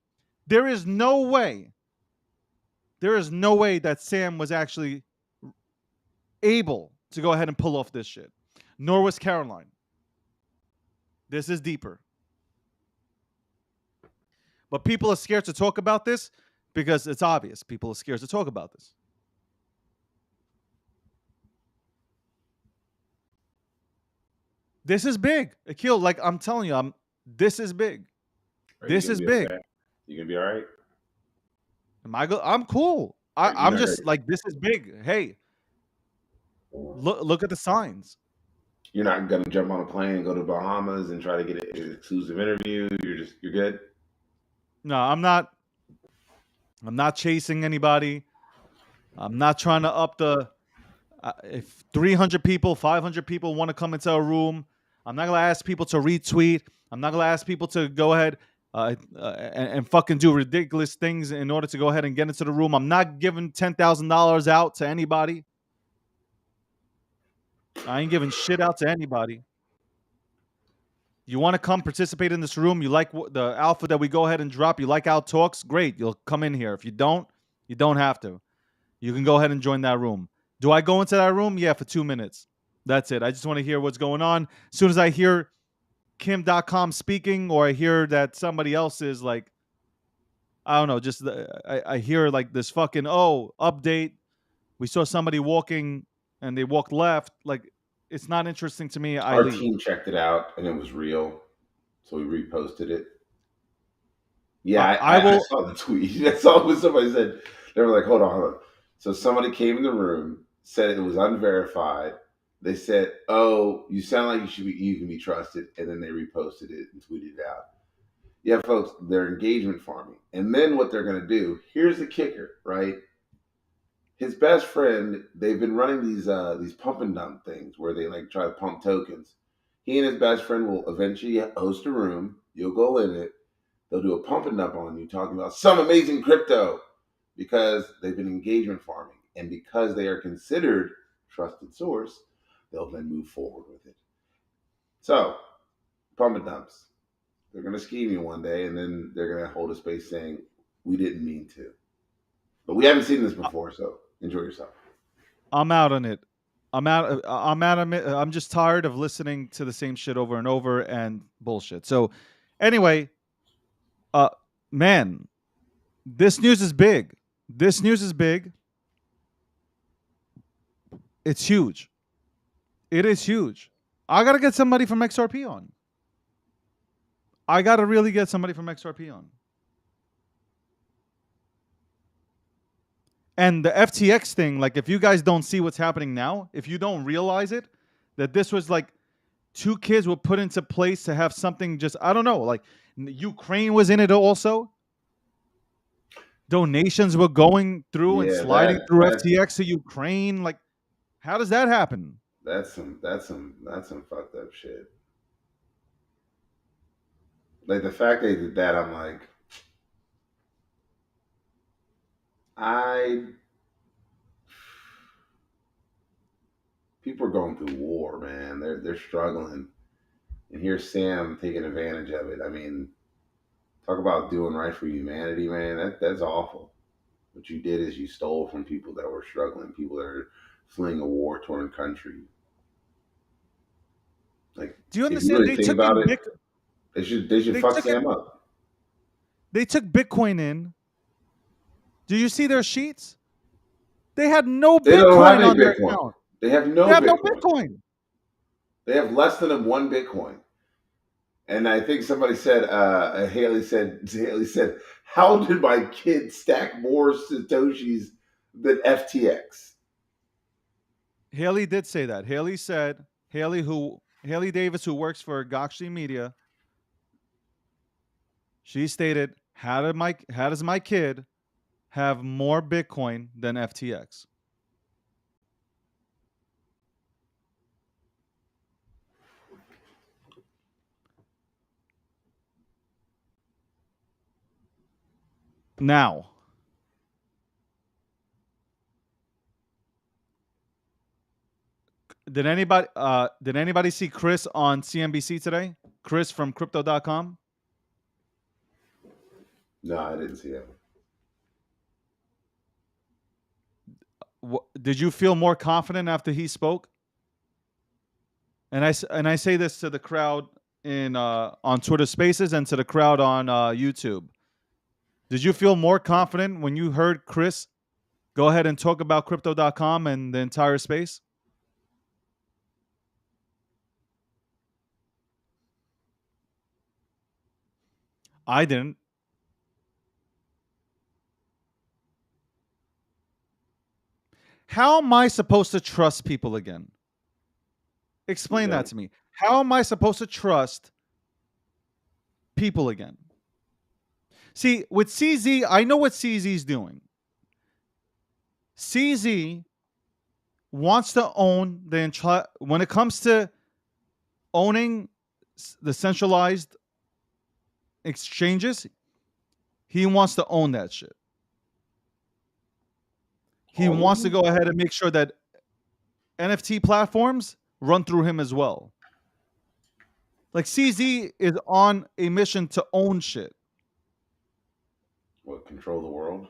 A: there is no way that Sam was actually able to go ahead and pull off this shit. Nor was Caroline. This is deeper. But people are scared to talk about this because it's obvious. People are scared to talk about this. This is big. Akil, like I'm telling you, this is big. This is big.
B: Okay? You gonna be all right?
A: I'm cool. I'm just like, this is big. Hey, look at the signs.
B: You're not gonna jump on a plane and go to the Bahamas and try to get an exclusive interview. You're good.
A: No, I'm not chasing anybody. I'm not trying to up the. If 300 people, 500 people want to come into a room, I'm not gonna ask people to retweet. I'm not gonna ask people to go ahead. and fucking do ridiculous things in order to go ahead and get into the room. I'm not giving $10,000 out to anybody. I ain't giving shit out to anybody. You want to come participate in this room? You like the alpha that we go ahead and drop? You like our talks? Great, you'll come in here. If you don't have to. You can go ahead and join that room. Do I go into that room? Yeah, for 2 minutes. That's it. I just want to hear what's going on. As soon as I hear Kim.com speaking, or I hear that somebody else is like, I don't know, just I hear like this fucking, update. We saw somebody walking and they walked left. Like, it's not interesting to me. I
B: Our
A: leave.
B: team checked it out and it was real, so we reposted it.
A: I,
B: Yeah,
A: I
B: I
A: will.
B: saw the tweet. I saw what somebody said. They were like, hold on, hold on. So somebody came in the room, said it was unverified. They said, oh, you sound like you can be trusted. And then they reposted it and tweeted it out. Yeah, folks, they're engagement farming. And then what they're going to do, here's the kicker, right? His best friend, they've been running these pump and dump things where they like try to pump tokens. He and his best friend will eventually host a room. You'll go in it. They'll do a pump and dump on you talking about some amazing crypto because they've been engagement farming. And because they are considered trusted source, they'll then move forward with it. So, pump and dumps. They're going to scheme you one day, and then they're going to hold a space saying, we didn't mean to. But we haven't seen this before, so enjoy yourself.
A: I'm out on it. I'm out. I'm just tired of listening to the same shit over and over and bullshit. So, anyway, uh, man, this news is big. This news is big. It's huge. It is huge. I gotta get somebody from XRP on. I gotta really get somebody from XRP on. And the FTX thing, like, if you guys don't see what's happening now, if you don't realize it, that this was like 2 kids were put into place to have something, just, I don't know, like Ukraine was in it also. Donations were going through and sliding through FTX to Ukraine. Like, how does that happen?
B: That's some fucked up shit. Like the fact they did that, I'm like, people are going through war, man. They're struggling, and here's Sam taking advantage of it. I mean, talk about doing right for humanity, man. That's awful. What you did is you stole from people that were struggling, people that are fleeing a war-torn country. Like,
A: do you
B: if you
A: understand?
B: really think about it, they should fuck Sam up.
A: They took Bitcoin in. Do you see their sheets? They had no Bitcoin on their account.
B: They have no Bitcoin. They have less than 1 Bitcoin. And I think somebody said, Haley said, how did my kid stack more Satoshis than FTX?
A: Haley did say that. Haley said, Haley Davis, who works for Gokhshtein Media, she stated, how does my kid have more Bitcoin than FTX? Now, did anybody see Chris on CNBC today? Chris from crypto.com?
B: No, I didn't see him.
A: Did you feel more confident after he spoke? And I say this to the crowd in on Twitter Spaces and to the crowd on YouTube. Did you feel more confident when you heard Chris go ahead and talk about crypto.com and the entire space? I didn't. How am I supposed to trust people again? Explain that to me. How am I supposed to trust people again? See, with CZ, I know what CZ is doing. CZ wants to own the entire, when it comes to owning the centralized exchanges, he wants to own that shit. He
B: All of
A: wants to
B: them?
A: go ahead and make sure that NFT platforms run through him as well. Like CZ is on a mission to own shit.
B: What, control the world?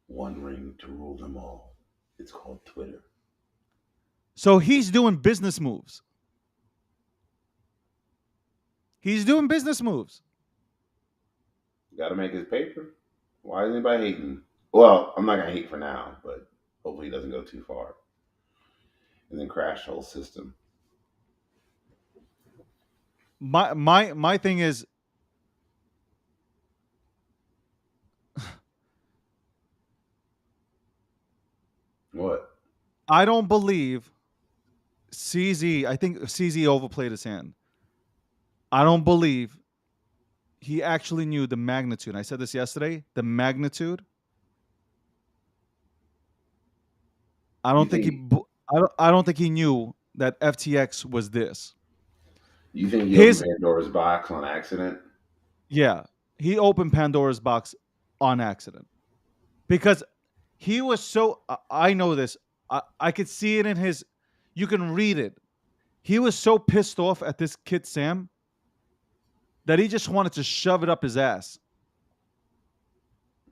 B: One ring to rule them all. It's called Twitter.
A: So he's doing business moves. He's doing business moves.
B: Got to make his paper. Why is anybody hating? Well, I'm not gonna hate for now, but hopefully he doesn't go too far and then crash the whole system.
A: My thing is,
B: What?
A: I don't believe CZ. I think CZ overplayed his hand. I don't believe he actually knew the magnitude. I said this yesterday. The magnitude. I
B: You
A: don't think he.
B: think
A: I don't think he knew that FTX was this.
B: you think he opened
A: His
B: Pandora's box on accident?
A: Yeah, he opened Pandora's box on accident because he was so. I know this. I could see it in his. You can read it. He was so pissed off at this kid Sam that he just wanted to shove it up his ass.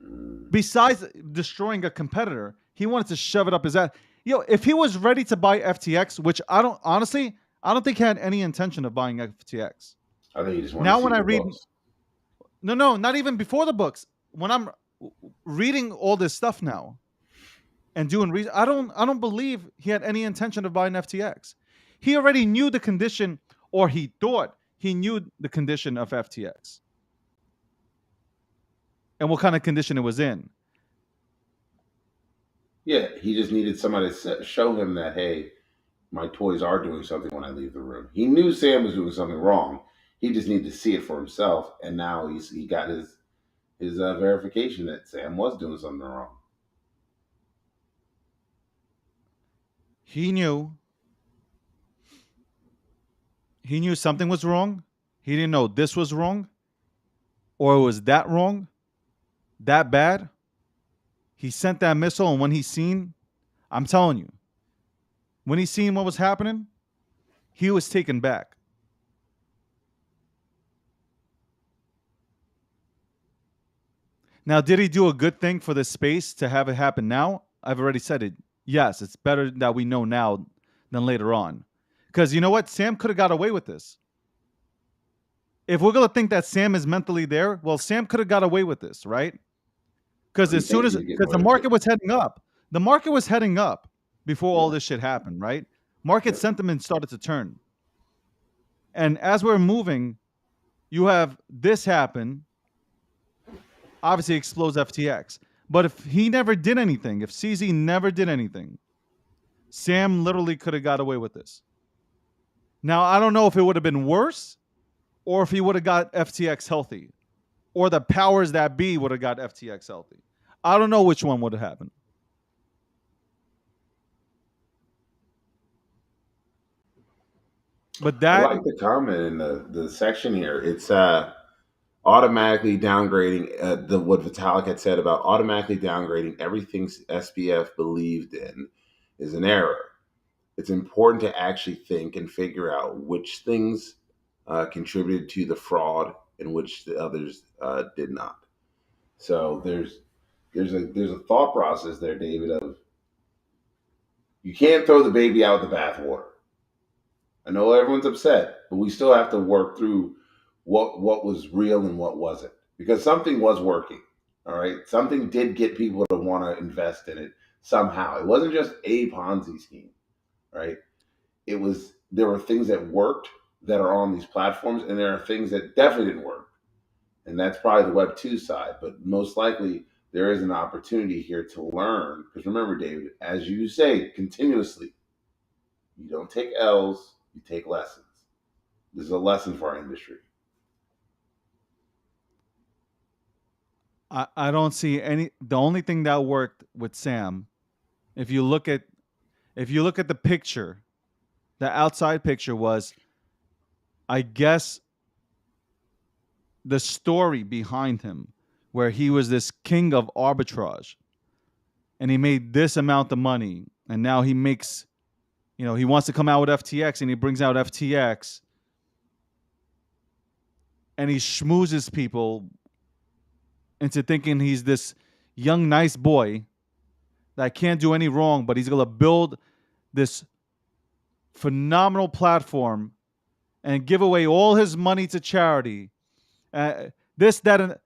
B: Mm.
A: Besides destroying a competitor, he wanted to shove it up his ass. If he was ready to buy FTX, which I don't honestly, I don't think he had any intention of buying FTX.
B: I think he just wanted to
A: Now,
B: see
A: when I
B: the
A: read,
B: books.
A: no, not even before the books. When I'm reading all this stuff now and doing research, I don't believe he had any intention of buying FTX. He already knew the condition, or he thought he knew the condition of FTX and what kind of condition it was in.
B: Yeah, he just needed somebody to show him that, hey, my toys are doing something when I leave the room. He knew Sam was doing something wrong. He just needed to see it for himself, and now he got his verification that Sam was doing something wrong.
A: He knew something was wrong. He didn't know this was wrong, or it was that wrong, that bad. He sent that missile, and when he seen, I'm telling you, when he seen what was happening, he was taken back. Now, did he do a good thing for this space to have it happen now? I've already said it. Yes, it's better that we know now than later on. Because you know what? Sam could have got away with this. If we're going to think that Sam is mentally there, well, Sam could have got away with this, right? Because as soon as, because the market was heading up, before all this shit happened, right? Market sentiment started to turn. And as we're moving, you have this happen, obviously explodes FTX. But if he never did anything, if CZ never did anything, Sam literally could have got away with this. Now, I don't know if it would have been worse or if he would have got FTX healthy or the powers that be would have got FTX healthy. I don't know which one would have happened. But
B: I
A: that,
B: like the comment in the section here. It's automatically downgrading what Vitalik had said about automatically downgrading everything SBF believed in is an error. It's important to actually think and figure out which things contributed to the fraud and which the others did not. So there's a thought process there, David, of you can't throw the baby out with the bathwater. I know everyone's upset, but we still have to work through what was real and what wasn't, because something was working. All right, something did get people to want to invest in it somehow. It wasn't just a Ponzi scheme, right? There were things that worked that are on these platforms, and there are things that definitely didn't work, and that's probably the Web 2 side. But most likely, there is an opportunity here to learn, because remember, David, as you say continuously, you don't take L's, you take lessons. This is a lesson for our industry.
A: I don't see any. The only thing that worked with Sam, if you look at the picture, the outside picture was, I guess, the story behind him, where he was this king of arbitrage, and he made this amount of money, and now he makes, he wants to come out with FTX, and he brings out FTX, and he schmoozes people into thinking he's this young, nice boy that can't do any wrong, but he's going to build this phenomenal platform and give away all his money to charity. This, that, and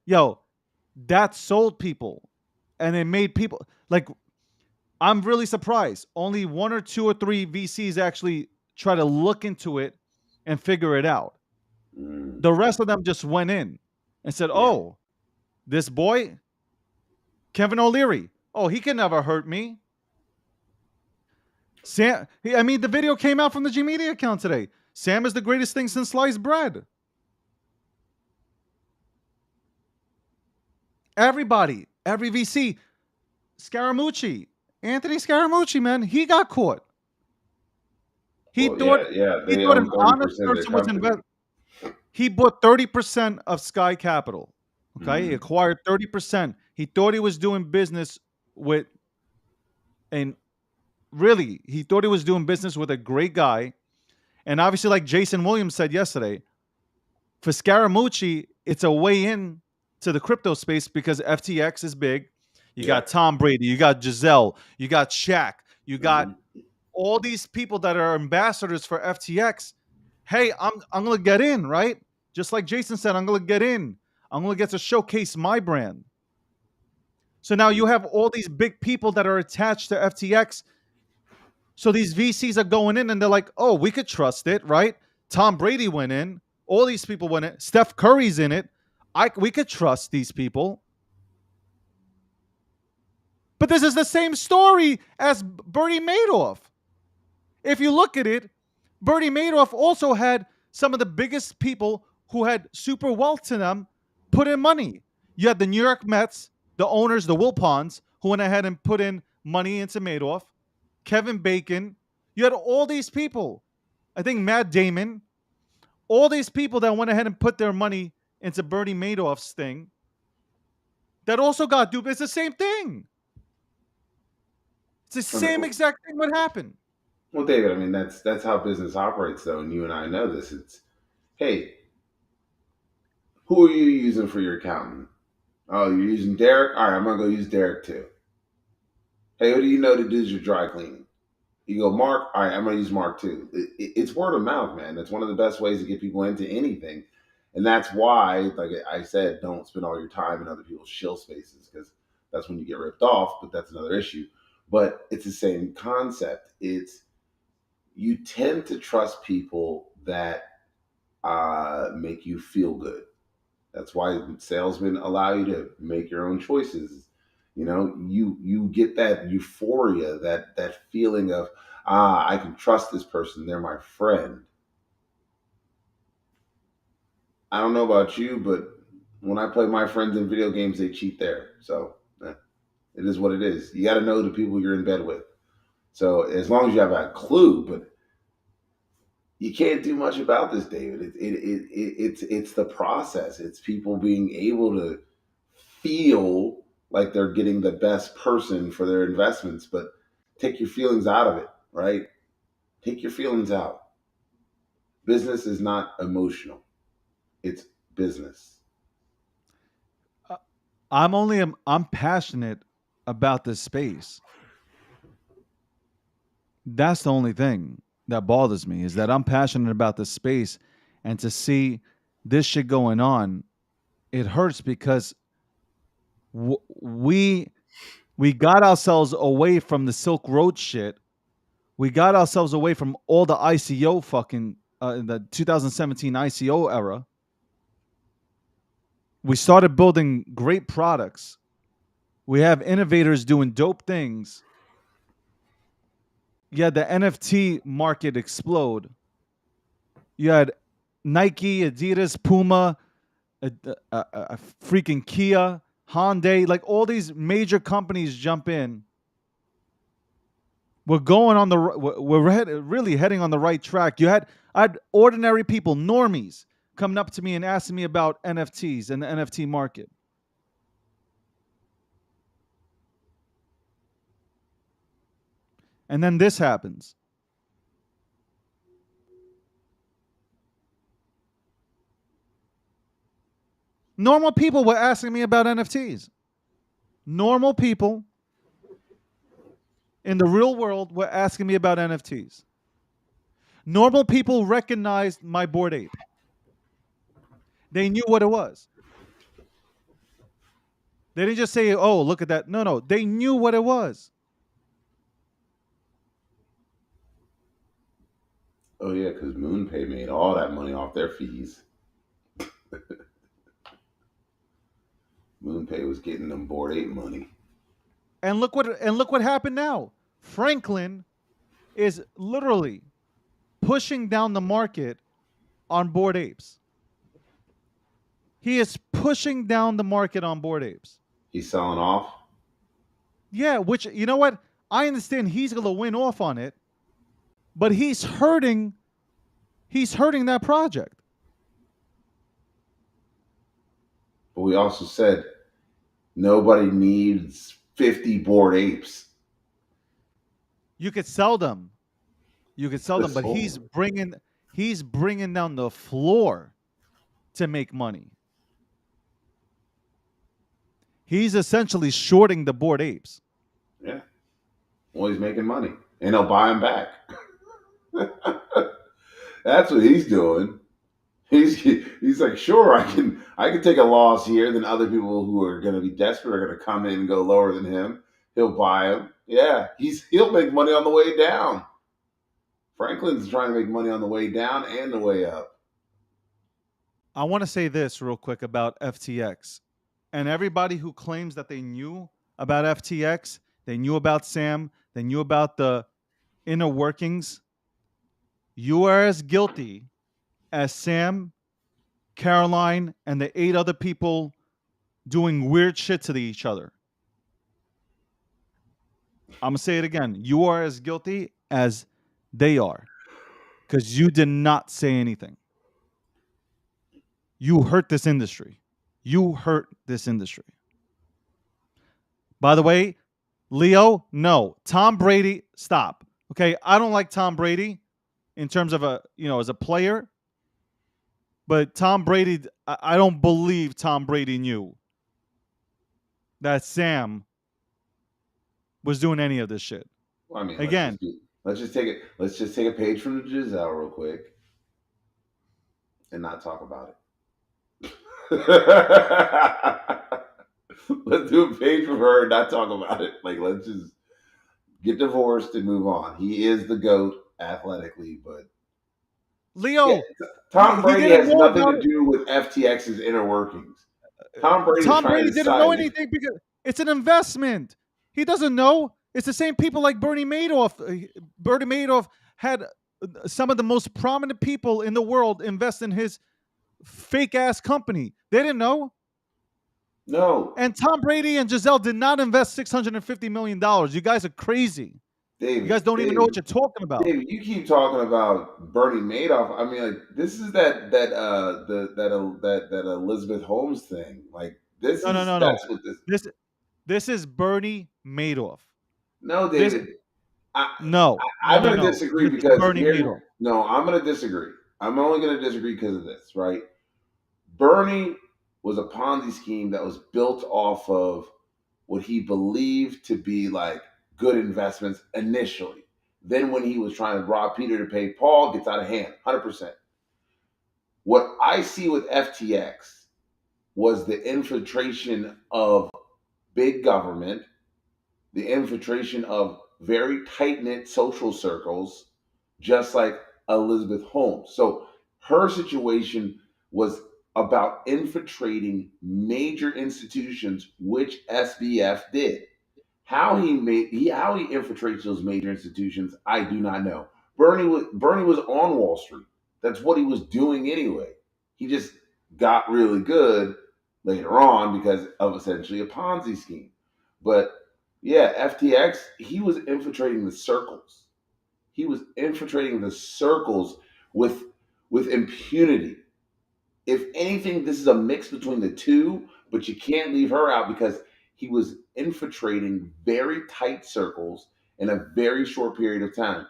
A: that sold people, and it made people like. I'm really surprised. Only one or two or three VCs actually try to look into it and figure it out. The rest of them just went in and said,
B: Yeah.
A: "Oh, this boy, Kevin O'Leary. Oh, he can never hurt me." Sam, the video came out from the G Media account today. Sam is the greatest thing since sliced bread. Everybody, every VC, Anthony Scaramucci, man, he got caught. He
B: Well,
A: thought he
B: they
A: thought
B: own
A: an honest
B: 30% of the
A: person was
B: company.
A: He bought 30% of Sky Capital. Okay, he
B: Mhm.
A: acquired 30%. He thought he was doing business with, and really, he thought he was doing business with a great guy. And obviously, like Jason Williams said yesterday, for Scaramucci, it's a way in to the crypto space because FTX is big. You
B: Yeah.
A: got Tom Brady, you got Giselle, you got Shaq, you got
B: Mhm.
A: all these people that are ambassadors for FTX. Hey, I'm gonna get in, right? Just like Jason said, I'm gonna get in. I'm gonna get to showcase my brand. So now you have all these big people that are attached to FTX. So these VCs are going in and they're like, oh, we could trust it, right? Tom Brady went in. All these people went in. Steph Curry's in it. We could trust these people. But this is the same story as Bernie Madoff. If you look at it, Bernie Madoff also had some of the biggest people who had super wealth to them put in money. You had the New York Mets, the owners, the Wilpons, who went ahead and put in money into Madoff, Kevin Bacon. You had all these people. I think Matt Damon, all these people that went ahead and put their money into Bernie Madoff's thing that also got duped. It's the same thing. It's the
B: I mean,
A: same exact thing what happened.
B: well, David, that's how business operates, though, and you and I know this. It's, hey, who are you using for your accountant? Oh, you're using Derek. All right, I'm gonna go use Derek too. Hey, who do you know to do your dry cleaning? You go, Mark. All right, I'm gonna use Mark too. It's word of mouth, man. That's one of the best ways to get people into anything, and that's why, like I said, don't spend all your time in other people's shill spaces because that's when you get ripped off. But that's another issue. But it's the same concept. It's you tend to trust people that make you feel good. That's why salesmen allow you to make your own choices. You get that euphoria, that feeling of I can trust this person. They're my friend. I don't know about you, but when I play my friends in video games, they cheat there. So it is what it is. You got to know the people you're in bed with. So as long as you have a clue, but you can't do much about this, David. It's the process. It's people being able to feel like they're getting the best person for their investments, but take your feelings out of it, right? Take your feelings out. Business is not emotional. It's business.
A: I'm passionate about this space. That's the only thing that bothers me is that I'm passionate about this space, and to see this shit going on, it hurts because we got ourselves away from the Silk Road shit. We got ourselves away from all the ICO fucking the 2017 ICO era. We started building great products. We have innovators doing dope things. You had the NFT market explode. You had Nike, Adidas, Puma, freaking Kia, Hyundai, like all these major companies jump in. We're going we're really heading on the right track. I had ordinary people, normies, coming up to me and asking me about NFTs and the NFT market. And then this happens. Normal people were asking me about NFTs. Normal people in the real world were asking me about NFTs. Normal people recognized my Bored Ape. They knew what it was. They didn't just say, "Oh, look at that." No, no. They knew what it was.
B: Oh yeah, because MoonPay made all that money off their fees. MoonPay was getting them Bored Ape money.
A: And look what happened now. Franklin is literally pushing down the market on Bored Apes. He is pushing down the market on Bored Apes.
B: He's selling off.
A: Yeah, which, you know what? I understand he's going to win off on it, but he's hurting that project.
B: But we also said nobody needs 50 Bored Apes.
A: You could sell them. You could sell them, but
B: Oh.
A: he's bringing down the floor to make money. He's essentially shorting the Bored Apes.
B: Yeah. Well, he's making money, and they'll buy him back. That's what he's doing. He's like, sure, I can take a loss here. Then other people who are going to be desperate are going to come in and go lower than him. He'll buy him. Yeah, he'll make money on the way down. Franklin's trying to make money on the way down and the way up.
A: I want to say this real quick about FTX. And everybody who claims that they knew about FTX, they knew about Sam, they knew about the inner workings, you are as guilty as Sam, Caroline, and the 8 other people doing weird shit to each other. I'm going to say it again. You are as guilty as they are, because you did not say anything. You hurt this industry. You hurt this industry. By the way, Leo, no. Tom Brady, stop. Okay, I don't like Tom Brady in terms of as a player. But Tom Brady, I don't believe Tom Brady knew that Sam was doing any of this shit.
B: Well, I mean,
A: Again,
B: let's just take it. Let's just take a page from the Giselle real quick, and not talk about it. Let's do a page from her and not talk about it. Like, let's just get divorced and move on. He is the GOAT athletically, but
A: Leo,
B: yeah, Tom Brady has nothing to do with FTX's inner workings. Tom Brady
A: didn't know anything because it's an investment. He doesn't know. It's the same people like Bernie Madoff. Bernie Madoff had some of the most prominent people in the world invest in his fake ass company. They didn't know.
B: No.
A: And Tom Brady and Giselle did not invest $650 million. You guys are crazy.
B: David,
A: you guys don't even know what you're talking about.
B: David, you keep talking about Bernie Madoff. I mean, like, this is that Elizabeth Holmes thing. Like, this
A: No.
B: That's what
A: this is Bernie Madoff.
B: No, David.
A: I'm
B: going to disagree because
A: Bernie Madoff.
B: No, I'm going to disagree. I'm only going to disagree because of this, right? Bernie was a Ponzi scheme that was built off of what he believed to be like good investments initially. Then when he was trying to rob Peter to pay Paul, it gets out of hand, 100%. What I see with FTX was the infiltration of big government, the infiltration of very tight-knit social circles, just like Elizabeth Holmes. So her situation was about infiltrating major institutions, which SBF did. How he infiltrates those major institutions, I do not know. Bernie was on Wall Street. That's what he was doing anyway. He just got really good later on because of essentially a Ponzi scheme. But yeah, FTX, he was infiltrating the circles. He was infiltrating the circles with impunity. If anything, this is a mix between the two, but you can't leave her out because he was infiltrating very tight circles in a very short period of time.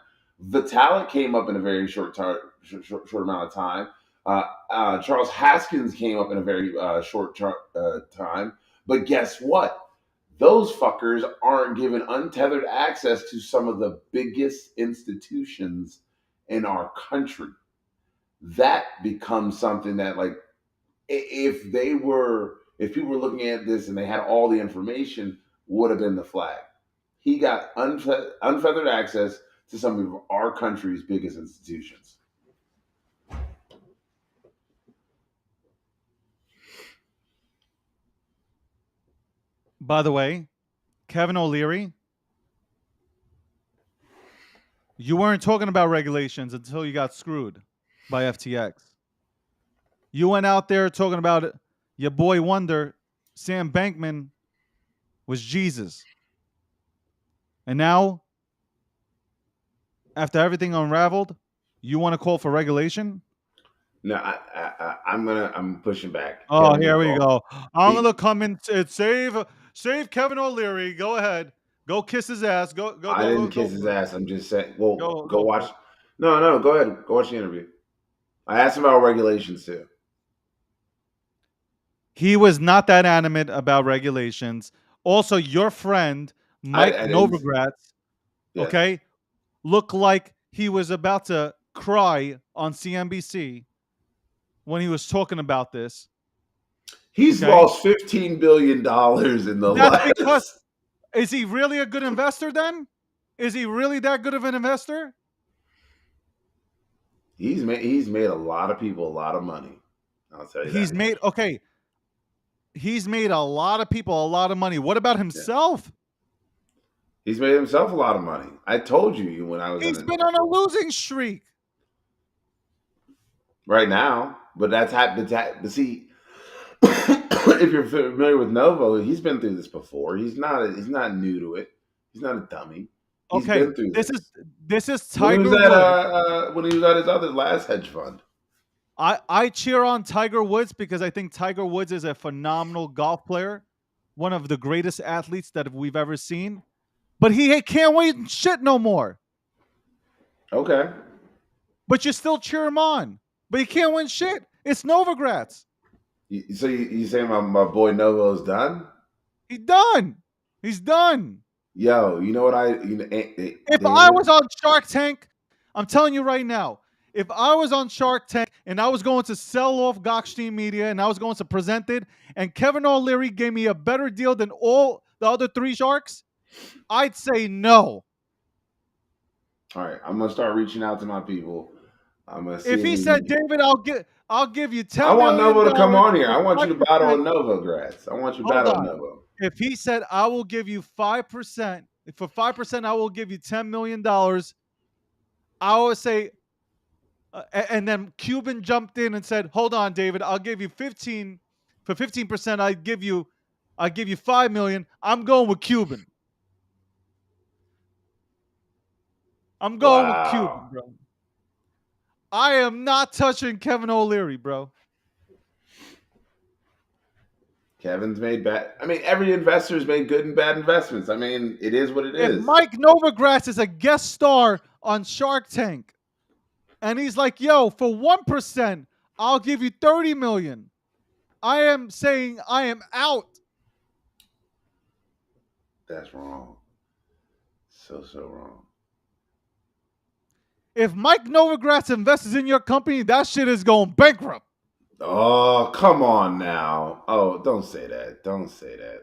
B: Vitalik came up in a very short amount of time. Charles Haskins came up in a very short time. But guess what? Those fuckers aren't given untethered access to some of the biggest institutions in our country. That becomes something that, like, if people were looking at this and they had all the information, would have been the flag. He got unfeathered access to some of our country's biggest institutions.
A: By the way, Kevin O'Leary, you weren't talking about regulations until you got screwed by FTX. You went out there talking about it. Your boy Wonder, Sam Bankman, was Jesus. And now, after everything unraveled, you want to call for regulation?
B: No, I'm pushing back.
A: Oh,
B: Kevin
A: here we
B: McCall.
A: go. I'm
B: He-
A: gonna come in and save Kevin O'Leary. Go ahead. Go kiss his ass.
B: I didn't kiss his
A: for it.
B: ass. I'm just saying. Well,
A: Go
B: go
A: for
B: watch.
A: it.
B: No, go ahead. Go watch the interview. I asked him about regulations too.
A: He was not that animate about regulations. Also, your friend Mike
B: I didn't.
A: Novogratz,
B: Yes.
A: okay, looked like he was about to cry on CNBC when he was talking about this.
B: He's
A: Okay.
B: lost $15 billion in the
A: That's
B: last.
A: because, is he really a good investor then? Is he really that good of an investor?
B: He's made a lot of people a lot of money. I'll tell you that.
A: He's made a lot of people a lot of money. What about himself?
B: He's made himself a lot of money. I told you when I was.
A: He's been on a losing streak
B: right now, but but see, if you're familiar with Novo, he's been through this before. He's not new to it. He's not a dummy. He's
A: okay,
B: been through
A: this is Tiger
B: Woods.
A: When
B: he was at his other last hedge fund.
A: I cheer on Tiger Woods because I think Tiger Woods is a phenomenal golf player, one of the greatest athletes that we've ever seen. But he can't win shit no more.
B: Okay.
A: But you still cheer him on. But he can't win shit. It's Novogratz.
B: So you saying my boy Novo's done?
A: He's done. He's done.
B: Yo, you know what
A: if I was on Shark Tank, I'm telling you right now, if I was on Shark Tank and I was going to sell off Gokhshtein Media and I was going to present it, and Kevin O'Leary gave me a better deal than all the other three sharks, I'd say no.
B: All right, I'm gonna start reaching out to my people. I'm gonna see
A: if he said, David, I'll give you $10 million.
B: I want Novo to come on here. I want you to battle a Novogratz. I want you to battle a Novo.
A: If he said, I will give you 5%, for 5%, I will give you $10 million, I would say, and then Cuban jumped in and said, hold on, David, I'll give you 15. For 15%, I'll give you $5 million. I'm going with Cuban. I'm going with Cuban, bro. I am not touching Kevin O'Leary, bro.
B: Kevin's made bad. I mean, every investor's made good and bad investments. I mean, it is what it is.
A: If Mike Novogratz is a guest star on Shark Tank, and he's like, yo, for 1%, I'll give you $30 million. I am saying I am out.
B: That's wrong. So wrong.
A: If Mike Novogratz invests in your company, that shit is going bankrupt.
B: Oh, come on now. Oh, don't say that. Don't say that.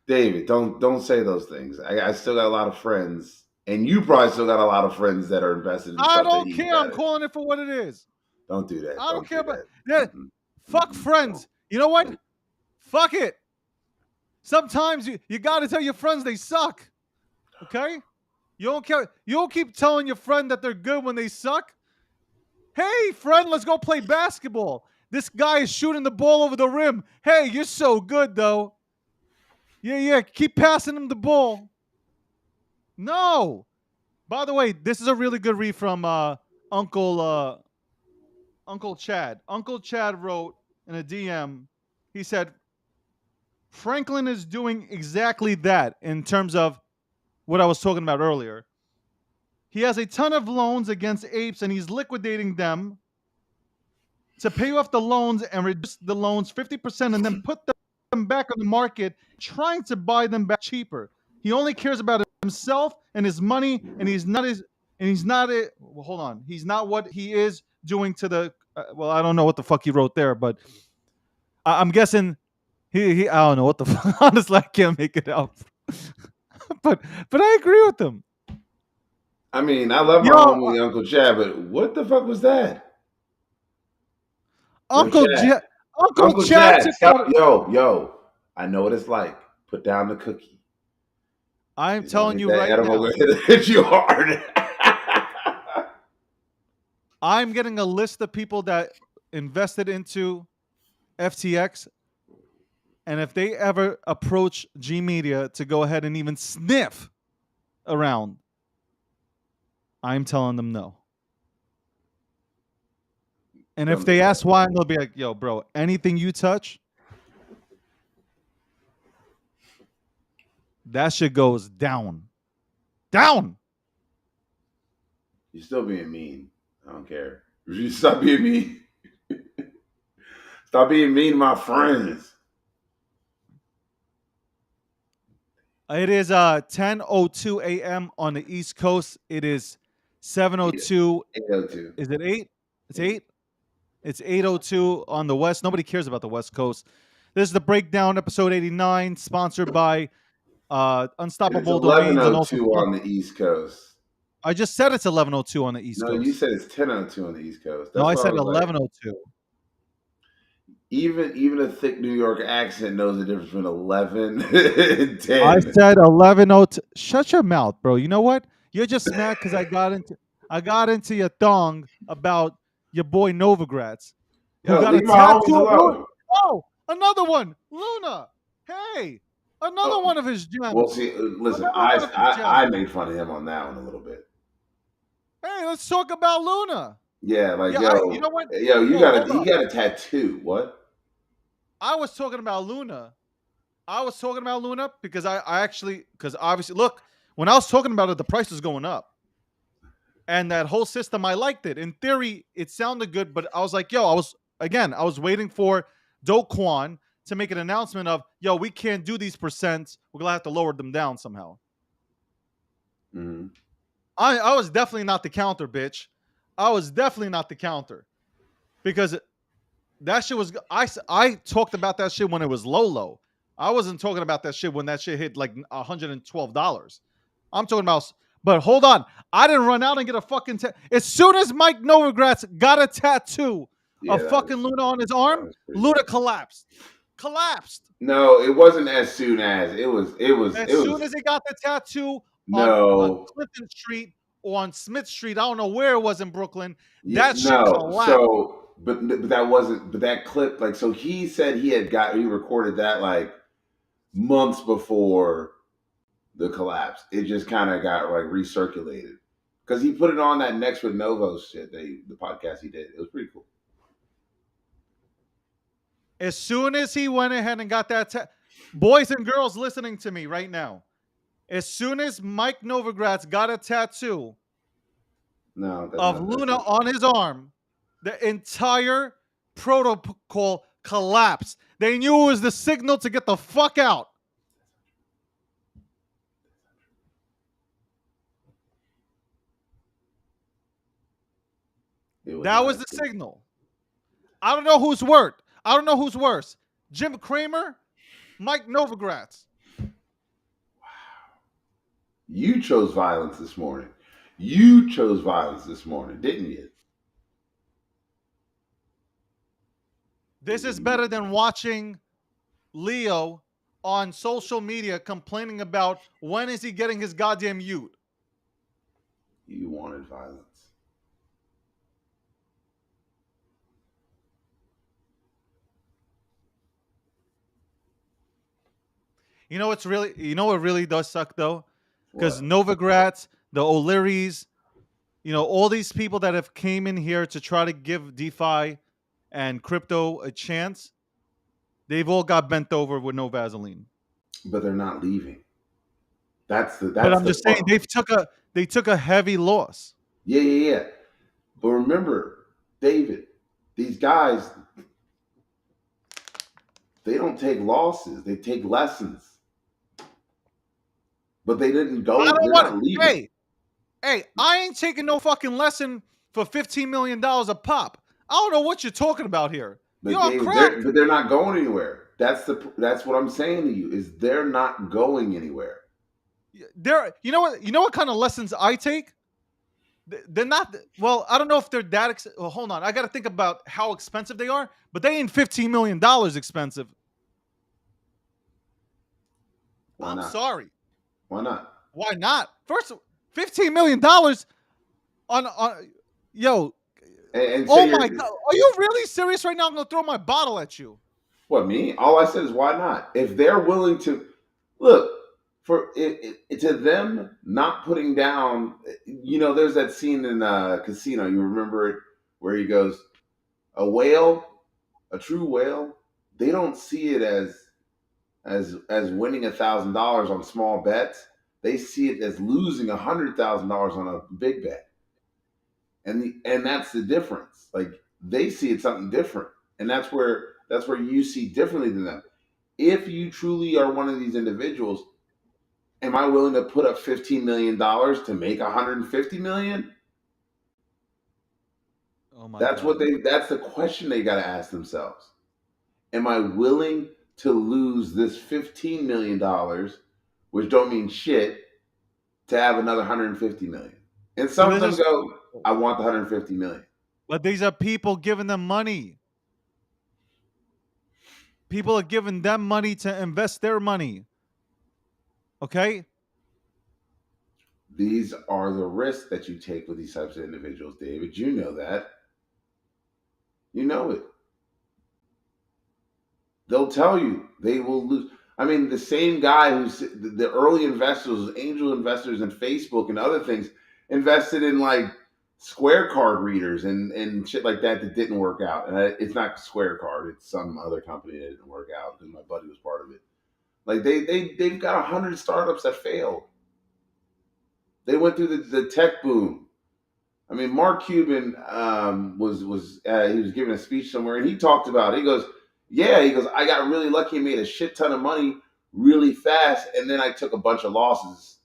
B: David, don't say those things. I still got a lot of friends, and you probably still got a lot of friends that are invested in
A: I don't care. I'm calling it for what it is.
B: Don't do that.
A: I don't care about that. Fuck friends. You know what? Fuck it. Sometimes you got to tell your friends they suck. Okay? You don't care. You don't keep telling your friend that they're good when they suck. Hey, friend, let's go play basketball. This guy is shooting the ball over the rim. Hey, you're so good, though. Yeah. Keep passing him the ball. No. By the way, this is a really good read from Uncle Uncle Chad. Uncle Chad wrote in a DM. He said Franklin is doing exactly that in terms of what I was talking about earlier. He has a ton of loans against apes and he's liquidating them to pay off the loans and reduce the loans 50% and then put them back on the market, trying to buy them back cheaper. He only cares about himself and his money, and he's not well, hold on. He's not what he is doing to the well, I don't know what the fuck he wrote there, but I'm guessing he I don't know what the fuck. Honestly, I can't make it out. but I agree with him.
B: I mean, I love my homie Uncle Chad, but what the fuck was that?
A: Uncle
B: Chad.
A: Uncle Chad.
B: Stop. Yo. I know what it's like. Put down the cookie.
A: I'm telling you right now.
B: Hit you hard.
A: I'm getting a list of people that invested into FTX, and if they ever approach G Media to go ahead and even sniff around, I'm telling them no. And if they ask why, they'll be like, yo, bro, anything you touch, that shit goes down. Down.
B: You're still being mean. I don't care. You stop being mean. Stop being mean to my friends.
A: It is 10:02 a.m. on the East Coast. It is 7:02.
B: 8:02.
A: Is it 8? It's 8? It's 8:02 on the West. Nobody cares about the West Coast. This is the Breakdown, episode 89, sponsored by Unstoppable Domains.
B: It's 11:02 on the East Coast.
A: I just said it's 11:02 on the East Coast.
B: No, you said it's 10:02 on the East Coast.
A: No, I said 11:02.
B: Even a thick New York accent knows the difference between 11 and 10.
A: I said 11:02. Shut your mouth, bro. You know what? You're just mad because I got into your thong about your boy Novogratz. You got a tattoo. Oh, another one, Luna. Hey, another one of his gems.
B: Well, see, listen, I made fun of him on that one a little bit.
A: Hey, let's talk about Luna.
B: Yeah, like
A: you know what?
B: Yo, you got a tattoo. What?
A: I was talking about Luna. Because because obviously, look, when I was talking about it, the price was going up. And that whole system, I liked it. In theory, it sounded good, but I was like, yo, I was waiting for Do Kwon to make an announcement of, yo, we can't do these percents. We're going to have to lower them down somehow.
B: Mm-hmm.
A: I was definitely not the counter, bitch. I was definitely not the counter. Because that shit was, I talked about that shit when it was low. I wasn't talking about that shit when that shit hit like $112. I'm talking about, but hold on. I didn't run out and get a fucking as soon as Mike Novogratz got a tattoo of fucking Luna on his arm, Luna collapsed.
B: No, it wasn't as soon as. It was as
A: soon as he got the tattoo on Clifton Street or on Smith Street. I don't know where it was in Brooklyn. That shit collapsed.
B: So but that wasn't, but that clip, like, so he said he recorded that like months before the collapse. It just kind of got like recirculated because he put it on that Next with Novo shit, the podcast he did. It was pretty cool.
A: As soon as he went ahead and got that, boys and girls listening to me right now, as soon as Mike Novogratz got a tattoo of Luna on his arm, the entire protocol collapsed. They knew it was the signal to get the fuck out. That was the signal. I don't know who's worse. Jim Cramer, Mike Novogratz.
B: Wow. You chose violence this morning. Didn't you?
A: This is better than watching Leo on social media complaining about when is he getting his goddamn ute.
B: You wanted violence.
A: You know what really does suck though? Because Novogratz, the O'Learys, all these people that have came in here to try to give DeFi and crypto a chance, they've all got bent over with no Vaseline.
B: But they're not leaving. That's
A: But I'm
B: the
A: just saying
B: part.
A: they took a heavy loss.
B: Yeah. But remember, David, these guys, they don't take losses. They take lessons. But they didn't
A: I
B: go.
A: don't
B: They're
A: want.
B: not leaving.
A: Hey, I ain't taking no fucking lesson for $15 million a pop. I don't know what you're talking about here. You're
B: But
A: on
B: David,
A: crack.
B: they're not going anywhere. That's what I'm saying to you is they're not going anywhere.
A: You know what kind of lessons I take? They're not. Well, I don't know if they're that. Well, hold on, I got to think about how expensive they are. But they ain't $15 million expensive.
B: Why
A: I'm
B: not?
A: sorry.
B: Why not?
A: Why not? First, $15 million on yo.
B: And
A: Oh
B: say
A: my
B: you're
A: god, are you really serious right now? I'm gonna throw my bottle at you.
B: what me? All I said is why not? If they're willing to look for it to them not putting down, there's that scene in Casino. You remember it where he goes, a whale, a true whale. They don't see it as winning $1,000 on small bets. They see it as losing $100,000 on a big bet, and that's the difference. Like they see it something different, and that's where you see differently than them. If you truly are one of these individuals, am I willing to put up $15 million to make $150 million?
A: Oh my
B: That's
A: god.
B: that's the question they got to ask themselves. Am I willing to lose this $15 million, which don't mean shit, to have another $150 million? And
A: But
B: some of
A: these
B: them
A: are,
B: go, I want the $150 million.
A: but these are people giving them money. People are giving them money to invest their money. Okay?
B: These are the risks that you take with these types of individuals, David. You know that. You know it. They'll tell you they will lose. I mean, the same guy who's the early investors, angel investors in Facebook and other things, invested in like Square card readers and shit like that didn't work out. And it's not Square Card; it's some other company that didn't work out because my buddy was part of it. Like they've got 100 startups that failed. They went through the tech boom. I mean, Mark Cuban was he was giving a speech somewhere, and he talked about it. He goes, "Yeah," he goes, "I got really lucky and made a shit ton of money really fast, and then I took a bunch of losses.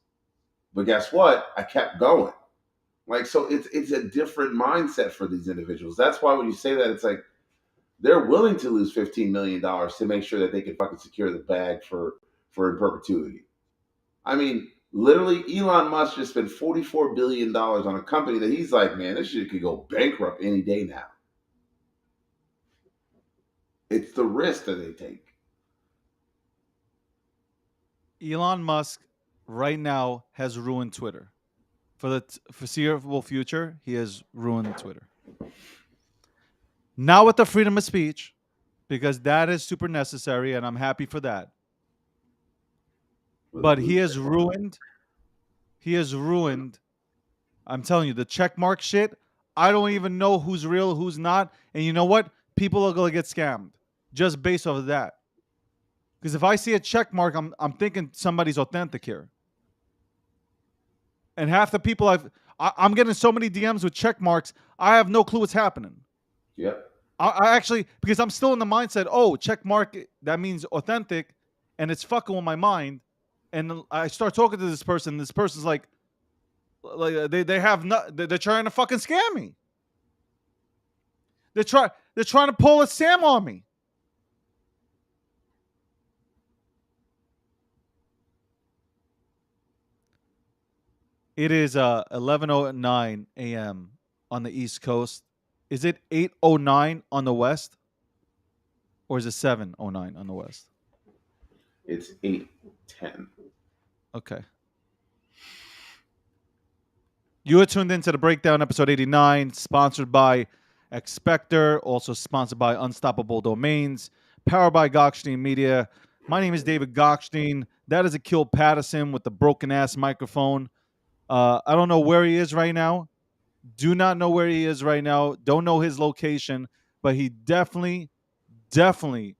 B: But guess what? I kept going." Like, so it's a different mindset for these individuals. That's why when you say that, it's like they're willing to lose $15 million to make sure that they can fucking secure the bag for in perpetuity. I mean, literally, Elon Musk just spent $44 billion on a company that he's like, man, this shit could go bankrupt any day now. It's the risk that they take.
A: Elon Musk right now has ruined Twitter. For the foreseeable future, he has ruined Twitter. Not with the freedom of speech, because that is super necessary, and I'm happy for that. But he has ruined. He has ruined. I'm telling you, the check mark shit. I don't even know who's real, who's not, and you know what? People are gonna get scammed just based off of that. Because if I see a check mark, I'm thinking somebody's authentic here. And half the people I'm getting so many DMs with check marks, I have no clue what's happening.
B: Yep.
A: I actually, because I'm still in the mindset, oh, check mark, that means authentic, and it's fucking with my mind. And I start talking to this person. This person's like they have not. They're trying to fucking scam me. They're trying to pull a Sam on me. It is 11:09 a.m. on the East Coast. Is it 8:09 on the West, or is it 7:09 on the West?
B: It's 8:10.
A: Okay. You are tuned into the Breakdown, episode 89, sponsored by xSPECTAR, also sponsored by Unstoppable Domains, powered by Gokhshtein Media. My name is David Gokhshtein. That is Akil Patterson with the broken-ass microphone. I don't know where he is right now. Do not know where he is right now. Don't know his location, but he definitely, definitely,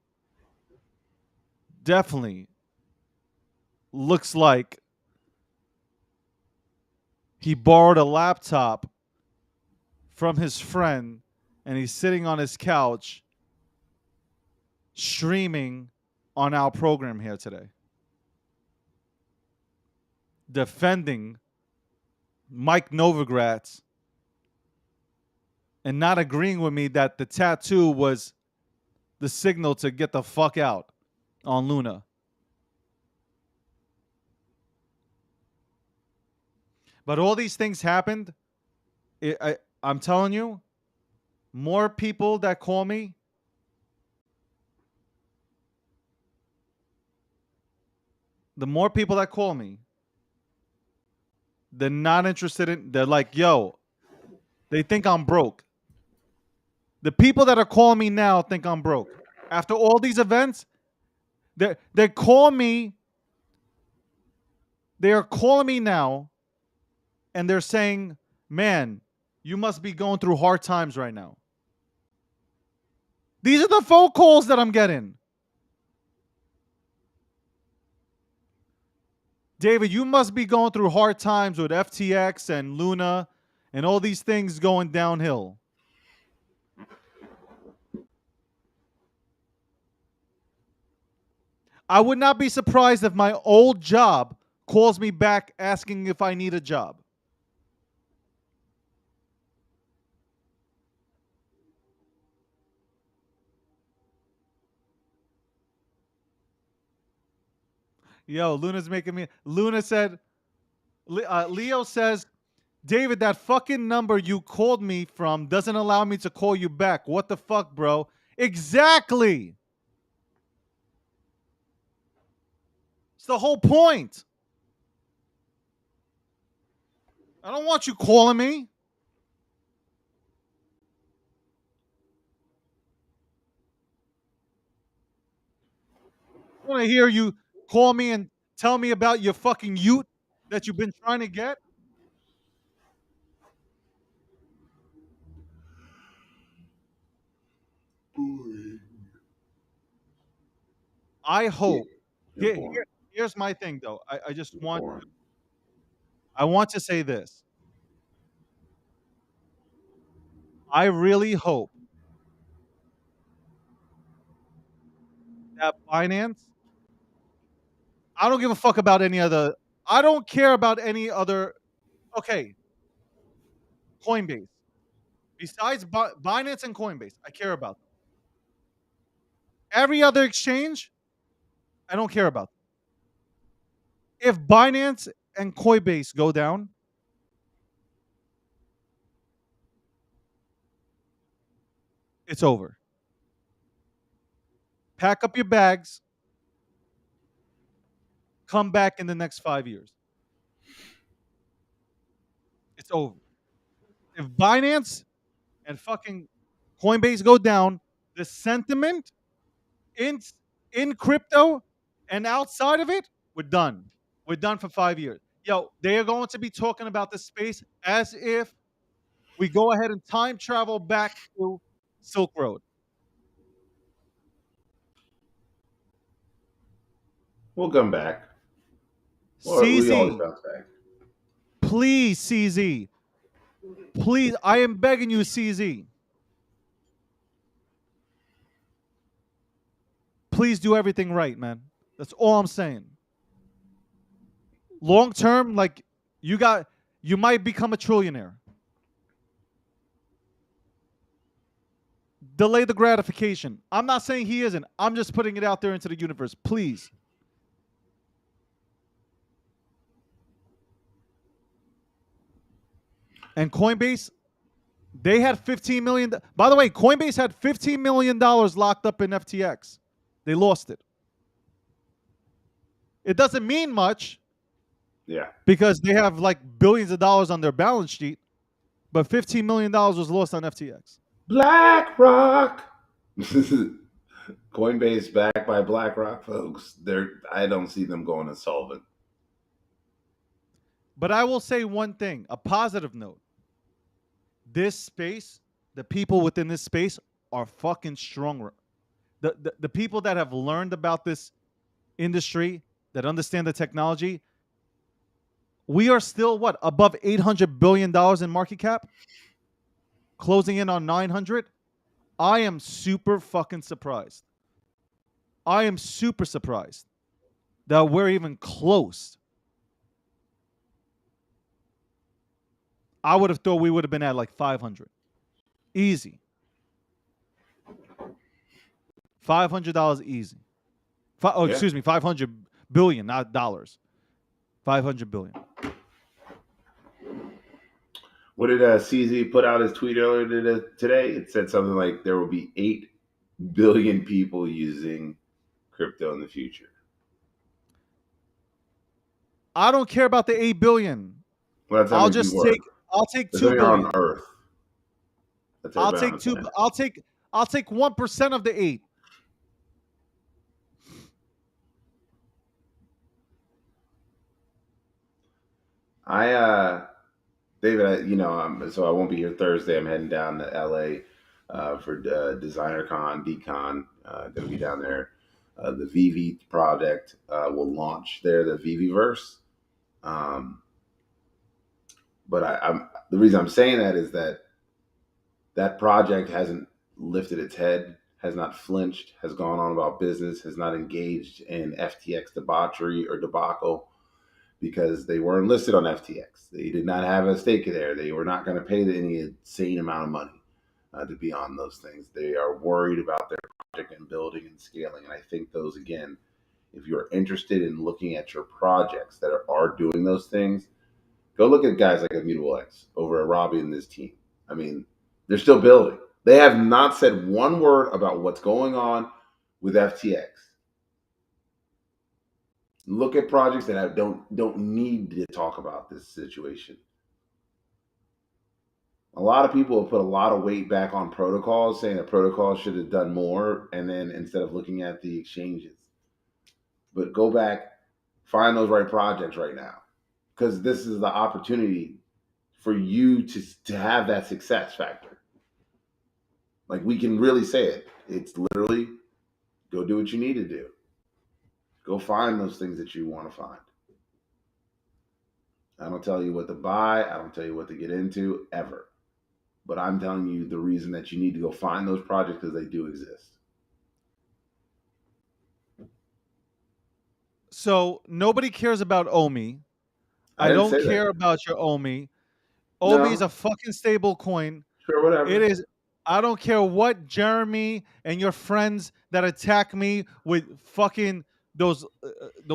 A: definitely looks like he borrowed a laptop from his friend and he's sitting on his couch streaming on our program here today, defending Mike Novogratz and not agreeing with me that the tattoo was the signal to get the fuck out on Luna. But all these things happened. I'm telling you, more people that call me, the more people that call me, they're not interested in, they're like, yo, they think I'm broke. The people that are calling me now think I'm broke. After all these events, they call me, they are calling me now and they're saying, man, you must be going through hard times right now. These are the phone calls that I'm getting. David, you must be going through hard times with FTX and Luna and all these things going downhill. I would not be surprised if my old job calls me back asking if I need a job. Yo, Luna's making me. Luna said, Leo says, David, that fucking number you called me from doesn't allow me to call you back. What the fuck, bro? Exactly. It's the whole point. I don't want you calling me. I want to hear you call me and tell me about your fucking ute that you've been trying to get. I hope.
B: You're boring.
A: Here's my thing, though. I just
B: You're
A: want.
B: boring.
A: I want to say this. I really hope that Binance. I don't give a fuck about any other. I don't care about any other. Okay, Coinbase. Besides Binance and Coinbase, I care about them. Every other exchange, I don't care about them. If Binance and Coinbase go down, it's over. Pack up your bags, come back in the next 5 years. It's over. If Binance and fucking Coinbase go down, the sentiment in in crypto and outside of it, we're done. We're done for 5 years. Yo, they are going to be talking about this space as if we go ahead and time travel back to Silk Road.
B: We'll come back. Or we always
A: CZ,
B: bounce back.
A: please, CZ, please, I am begging you, CZ. Please do everything right, man. That's all I'm saying. Long term, like you might become a trillionaire. Delay the gratification. I'm not saying he isn't. I'm just putting it out there into the universe. Please. And Coinbase, they had 15 million. By the way, Coinbase had $15 million locked up in FTX. They lost it. It doesn't mean much
B: Yeah.
A: because they have like billions of dollars on their balance sheet, but $15 million was lost on FTX.
B: BlackRock. Coinbase backed by BlackRock, folks. I don't see them going insolvent.
A: But I will say one thing, a positive note. this space, the people within this space are fucking stronger. The people that have learned about this industry, that understand the technology, we are still what, above $800 billion in market cap, closing in on 900. I am super fucking surprised. I am super surprised that we're even close. I would have thought we would have been at like 500. Easy. $500 easy.
B: Yeah.
A: Excuse me, 500 billion, not dollars. 500 billion.
B: What did CZ put out his tweet earlier today? It said something like there will be 8 billion people using crypto in the future.
A: I don't care about the 8 billion.
B: Well, that's how
A: I'll
B: many
A: just
B: people are.
A: take
B: That's
A: 2
B: how many are on
A: billion.
B: Earth. That's
A: I'll
B: everybody on
A: take
B: the
A: two.
B: planet.
A: I'll take 1% of the 8.
B: David, so I won't be here Thursday. I'm heading down to LA for Designer Con, DCon. Going to be down there. The VV project will launch there, the VVverse. But I'm the reason I'm saying that is that project hasn't lifted its head, has not flinched, has gone on about business, has not engaged in FTX debauchery or debacle, because they weren't listed on FTX. They did not have a stake there. They were not going to pay any insane amount of money to be on those things. They are worried about their project and building and scaling. And I think those, again, if you're interested in looking at your projects that are doing those things, go look at guys like Immutable X over at Robbie and his team. I mean, they're still building. They have not said one word about what's going on with FTX. Look at projects that don't need to talk about this situation. A lot of people have put a lot of weight back on protocols, saying that protocols should have done more, and then instead of looking at the exchanges. But go back, find those right projects right now, because this is the opportunity for you to have that success factor. Like, we can really say it. It's literally go do what you need to do. Go find those things that you want to find. I don't tell you what to buy. I don't tell you what to get into ever. But I'm telling you the reason that you need to go find those projects, because they do exist.
A: So nobody cares about OMI.
B: I
A: I
B: didn't
A: don't
B: say
A: care
B: that.
A: about your OMI. OMI is
B: No,
A: a fucking stable coin.
B: sure, whatever.
A: It is. I don't care what Jeremy and your friends that attack me with fucking those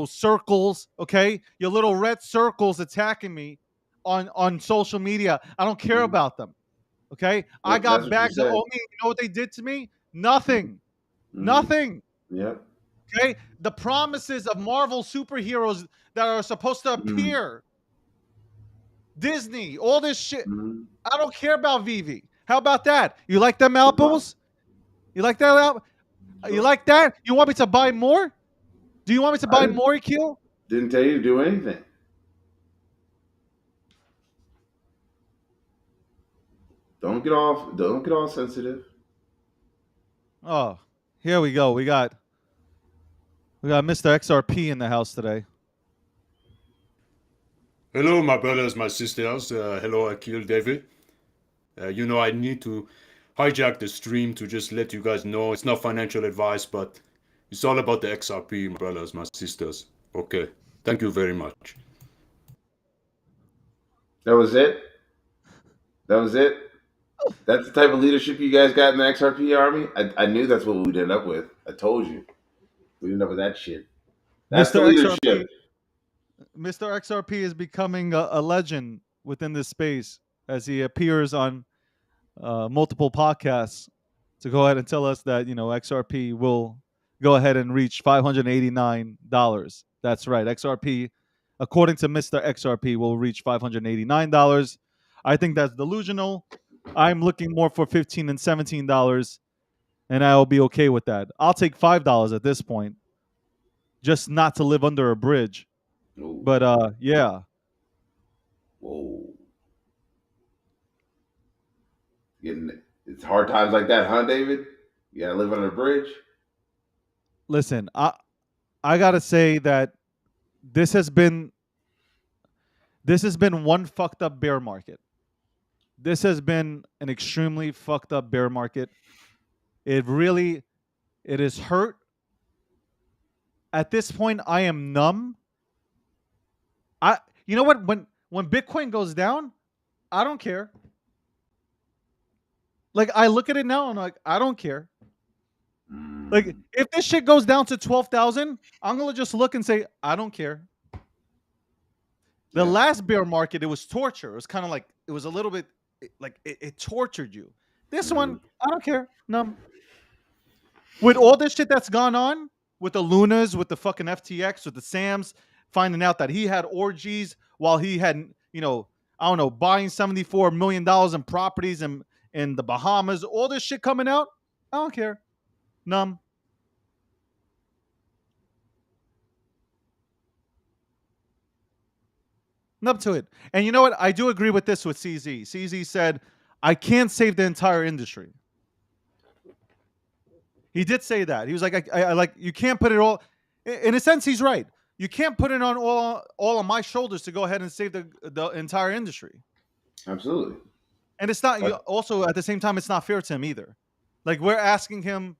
A: circles, okay? Your little red circles attacking me on social media. I don't care
B: Mm-hmm.
A: about them. Okay? I
B: Yep, that's
A: got
B: what you
A: bags of
B: said.
A: OMI. You know what they did to me? Nothing.
B: Mm-hmm.
A: Nothing.
B: Yep.
A: Okay? The promises of Marvel superheroes that are supposed to
B: Mm-hmm.
A: appear. Disney, all this shit.
B: Mm-hmm.
A: I don't care about Vivi. How about that? You like them apples? You like that apple? You
B: Sure.
A: like that? You want me to buy more? Do you want me to
B: I
A: buy more, Akil?
B: didn't tell you to do anything. Don't get all sensitive.
A: Oh, here we go. We got Mr. XRP in the house today.
C: Hello, my brothers, my sisters. Hello, Akil, David. I need to hijack the stream to just let you guys know it's not financial advice, but it's all about the XRP, my brothers, my sisters. Okay. Thank you very much.
B: That was it. That was it. That's the type of leadership you guys got in the XRP army. I knew that's what we'd end up with. I told you. We'd end up with that shit. That's the
A: Mr. XRP,
B: leadership.
A: Mr. XRP is becoming a legend within this space as he appears on multiple podcasts to go ahead and tell us that XRP will go ahead and reach $589. That's right, XRP, according to Mr. XRP, will reach $589. I think that's delusional. I'm looking more for $15 and $17, and I'll be okay with that. I'll take $5 at this point, just not to live under a bridge.
B: Ooh.
A: But yeah.
B: Whoa. It's hard times like that, huh, David? You gotta live under a bridge.
A: Listen, I gotta say that this has been one fucked up bear market. This has been an extremely fucked up bear market. It is hurt. At this point, I am numb. You know what? When Bitcoin goes down, I don't care. Like, I look at it now and I'm like, I don't care. Like, if this shit goes down to 12,000, I'm gonna just look and say, I don't care. The last bear market, it was torture. It was kind of like, it was a little bit like it tortured you. This one, I don't care. Numb. With all this shit that's gone on, with the Lunas, with the fucking FTX, with the Sams, finding out that he had orgies while he had, I don't know, buying $74 million in properties in the Bahamas, all this shit coming out, I don't care. Numb. Numb to it. And you know what? I do agree with this with CZ. CZ said, I can't save the entire industry. He did say that. He was like, I like, you can't put it all. In a sense, he's right. You can't put it on all on my shoulders to go ahead and save the entire industry.
B: Absolutely.
A: And it's not, also at the same time, it's not fair to him either. Like, we're asking him,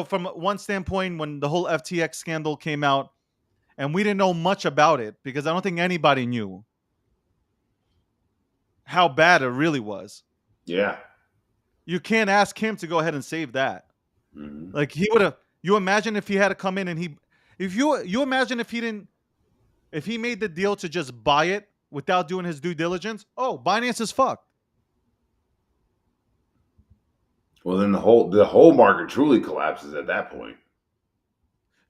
A: from one standpoint, when the whole FTX scandal came out, and we didn't know much about it because I don't think anybody knew how bad it really was.
B: Yeah.
A: You can't ask him to go ahead and save that.
B: Mm-hmm.
A: Like, he would have. You imagine if he had to come in and you imagine if he made the deal to just buy it without doing his due diligence. Oh, Binance is fucked.
B: Well, then the whole market truly collapses at that point.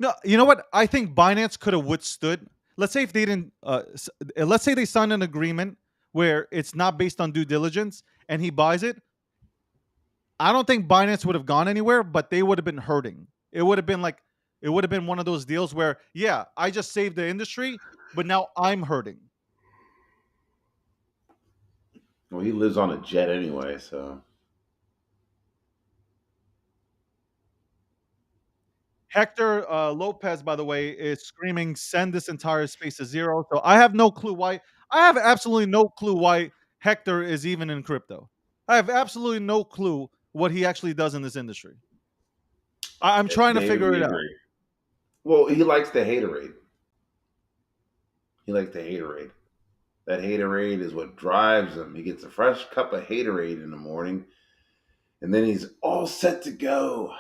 A: No, you know what? I think Binance could have withstood. Let's say if they didn't. Let's say they signed an agreement where it's not based on due diligence, and he buys it. I don't think Binance would have gone anywhere, but they would have been hurting. It would have been one of those deals where, yeah, I just saved the industry, but now I'm hurting.
B: Well, he lives on a jet anyway, so.
A: Hector Lopez, by the way, is screaming, send this entire space to zero. So I have no clue why. I have absolutely no clue why Hector is even in crypto. I have absolutely no clue what he actually does in this industry. I'm trying to figure it out.
B: Well, he likes the haterade. That haterade is what drives him. He gets a fresh cup of haterade in the morning, and then he's all set to go.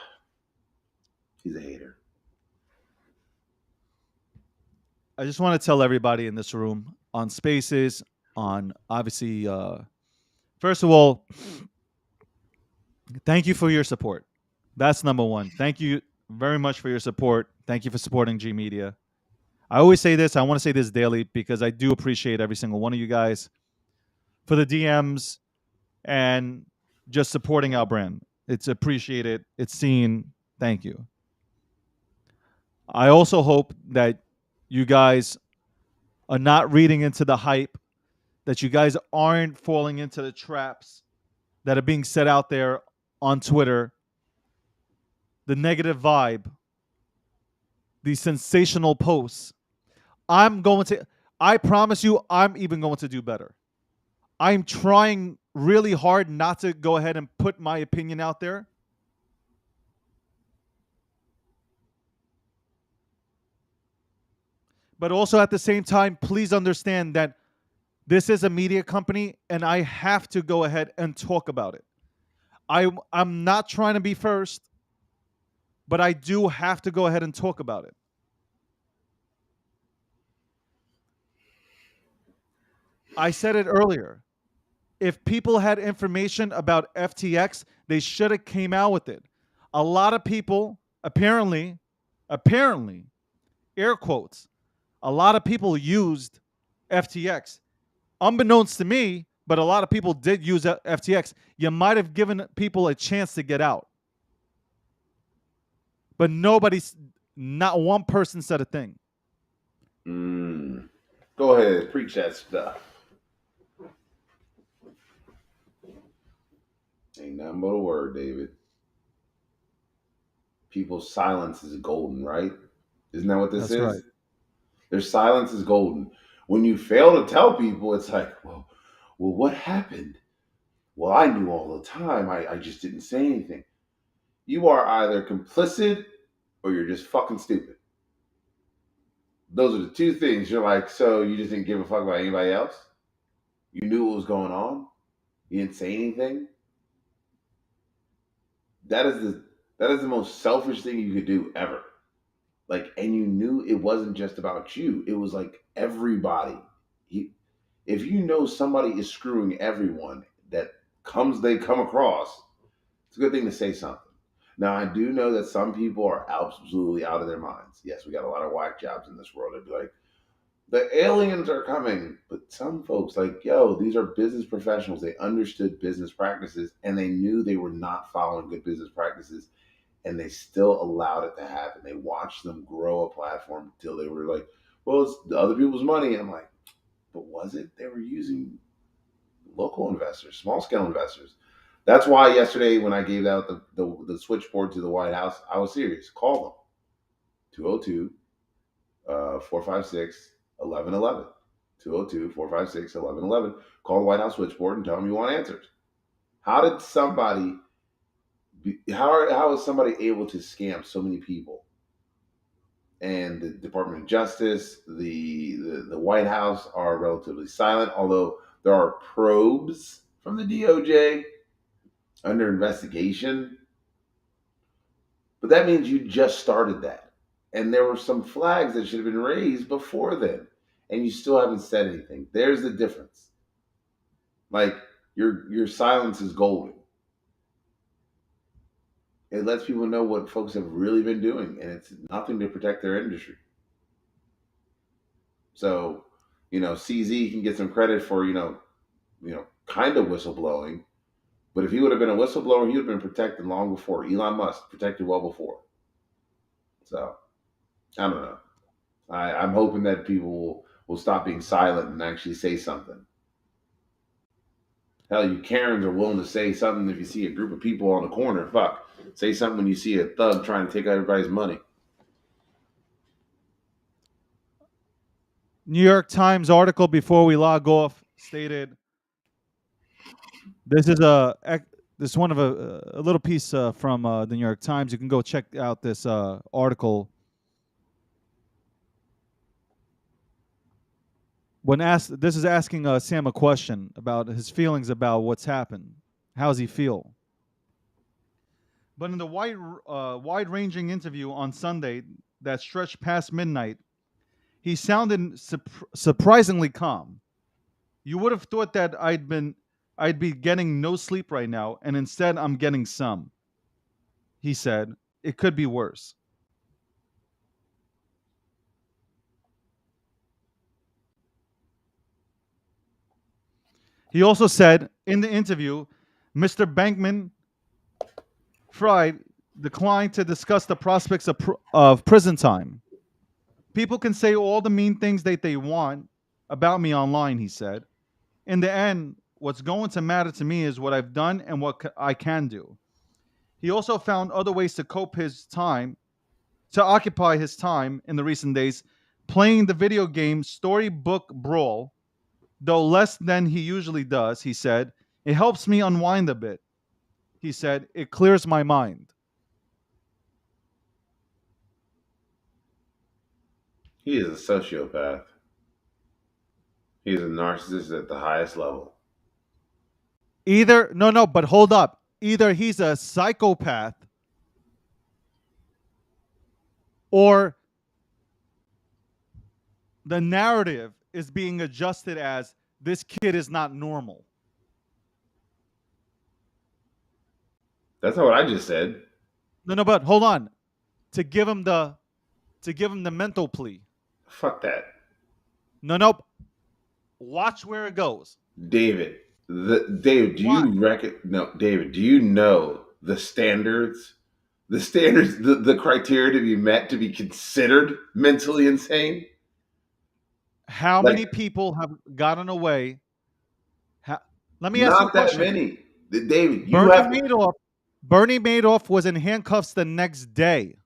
B: He's a hater.
A: I just want to tell everybody in this room, on Spaces, on obviously, first of all, thank you for your support. That's number one. Thank you very much for your support. Thank you for supporting G Media. I always say this. I want to say this daily because I do appreciate every single one of you guys for the DMs and just supporting our brand. It's appreciated. It's seen. Thank you. I also hope that you guys are not reading into the hype, that you guys aren't falling into the traps that are being set out there on Twitter, the negative vibe, these sensational posts. I promise you, I'm even going to do better. I'm trying really hard not to go ahead and put my opinion out there. But also at the same time, please understand that this is a media company and I have to go ahead and talk about it. I'm not trying to be first, but I do have to go ahead and talk about it. I said it earlier. If people had information about FTX, they should have came out with it. A lot of people, apparently, air quotes, a lot of people used FTX. Unbeknownst to me, but a lot of people did use FTX. You might have given people a chance to get out. But not one person said a thing.
B: Go ahead, preach that stuff. nothing but a word, David. People's silence is golden, right? Isn't that what this
A: That's
B: is?
A: right.
B: Their silence is golden. When you fail to tell people, it's like, well, what happened? Well, I knew all the time. I just didn't say anything. You are either complicit or you're just fucking stupid. Those are the two things. You're like, so you just didn't give a fuck about anybody else? You knew what was going on? You didn't say anything? That is the most selfish thing you could do ever. Like, and you knew it wasn't just about you. It was like everybody. If you know somebody is screwing everyone that they come across, it's a good thing to say something. Now, I do know that some people are absolutely out of their minds. Yes, we got a lot of whack jobs in this world. They'd be like, the aliens are coming. But some folks, like, yo, these are business professionals. They understood business practices and they knew they were not following good business practices, and they still allowed it to happen. They watched them grow a platform until they were like, well, it's the other people's money. And I'm like, but was it? They were using local investors, small scale investors. That's why yesterday when I gave out the switchboard to the White House, I was serious. Call them. 202 456 1111. 202 456 1111. Call the White House switchboard and tell them you want answers. How is somebody able to scam so many people? And the Department of Justice, the White House are relatively silent, although there are probes from the DOJ under investigation. But that means you just started that. And there were some flags that should have been raised before then. And you still haven't said anything. There's the difference. Like, your silence is golden. It lets people know what folks have really been doing, and it's nothing to protect their industry. So, CZ can get some credit for, kind of whistleblowing. But if he would have been a whistleblower, he would have been protected long before. Elon Musk protected well before. So, I don't know. I'm hoping that people will stop being silent and actually say something. Hell, you Karens are willing to say something if you see a group of people on the corner. Fuck. Say something when you see a thug trying to take everybody's money.
A: New York Times article before we log off stated, this is one of a little piece from the New York Times. You can go check out this article. This is asking Sam a question about his feelings about what's happened. How does he feel? But in the wide-ranging interview on Sunday that stretched past midnight, he sounded surprisingly calm. You would have thought that I'd be getting no sleep right now, and instead I'm getting some. He said, it could be worse. He also said in the interview, Mr. Bankman-Fried declined to discuss the prospects of prison time. People can say all the mean things that they want about me online, he said. In the end, what's going to matter to me is what I've done and what I can do. He also found other ways to occupy his time in the recent days, playing the video game Storybook Brawl, though less than he usually does, he said. It helps me unwind a bit. He said, it clears my mind.
B: He is a sociopath. He is a narcissist at the highest level.
A: But hold up. Either he's a psychopath or the narrative is being adjusted as this kid is not normal.
B: That's not what I just said.
A: But hold on. To give him the mental plea.
B: Fuck that.
A: Watch where it goes.
B: David, David, do you know the standards? The criteria to be met to be considered mentally insane?
A: How many people have gotten away? Let me ask you a
B: Not that
A: question.
B: many. David, you
A: Bernie
B: have
A: Madoff. Bernie Madoff was in handcuffs the next day.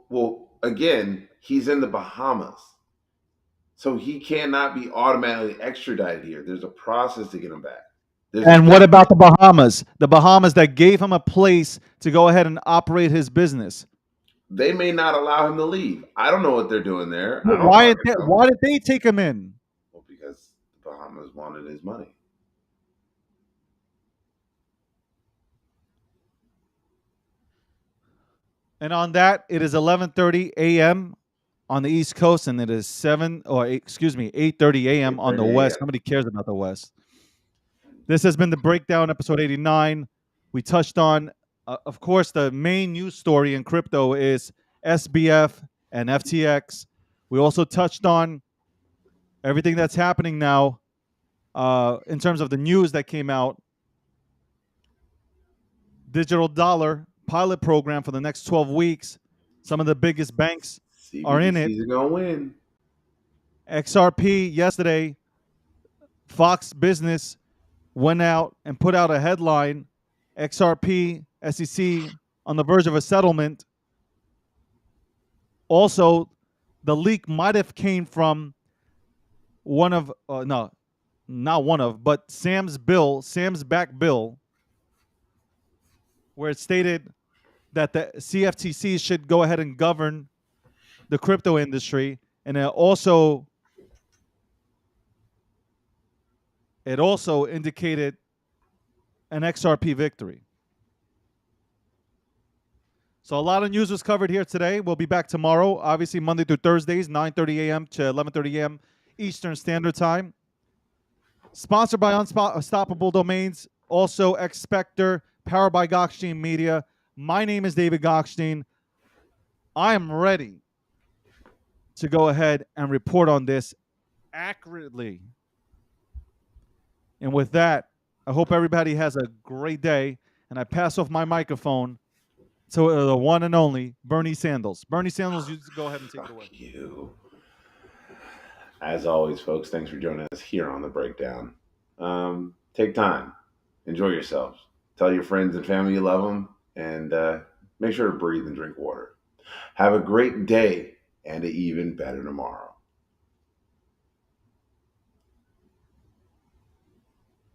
B: well, again, he's in the Bahamas. So he cannot be automatically extradited here. There's a process to get him back.
A: And what about the Bahamas? The Bahamas that gave him a place to go ahead and operate his business.
B: They may not allow him to leave. I don't know what they're doing there.
A: Why did they take him in?
B: Well, because the Bahamas wanted his money.
A: And on that, it is 11:30 a.m. on the East Coast, and it is 8:30 a.m. on the West. Nobody cares about the West. This has been the Breakdown, episode 89. We touched on, of course, the main news story in crypto is SBF and FTX. We also touched on everything that's happening now in terms of the news that came out. Digital dollar pilot program for the next 12 weeks. Some of the biggest banks are in it.
B: CBDCs are going to win.
A: XRP yesterday, Fox Business went out and put out a headline, XRP, SEC on the verge of a settlement. Also, the leak might have came from but Sam's back bill, where it stated that the CFTC should go ahead and govern the crypto industry. And it also indicated an XRP victory. So a lot of news was covered here today. We'll be back tomorrow, obviously Monday through Thursdays, 9:30 a.m. to 11:30 a.m. Eastern Standard Time. Sponsored by Unstoppable Domains, also xSPECTAR, powered by Gokhshtein Media. My name is David Gokhshtein. I am ready to go ahead and report on this accurately. And with that, I hope everybody has a great day. And I pass off my microphone to the one and only Bernie Sandals. Bernie Sandals, you go ahead and take it away.
B: Fuck you. As always, folks, thanks for joining us here on The Breakdown. Take time. Enjoy yourselves. Tell your friends and family you love them. And make sure to breathe and drink water. Have a great day and an even better tomorrow.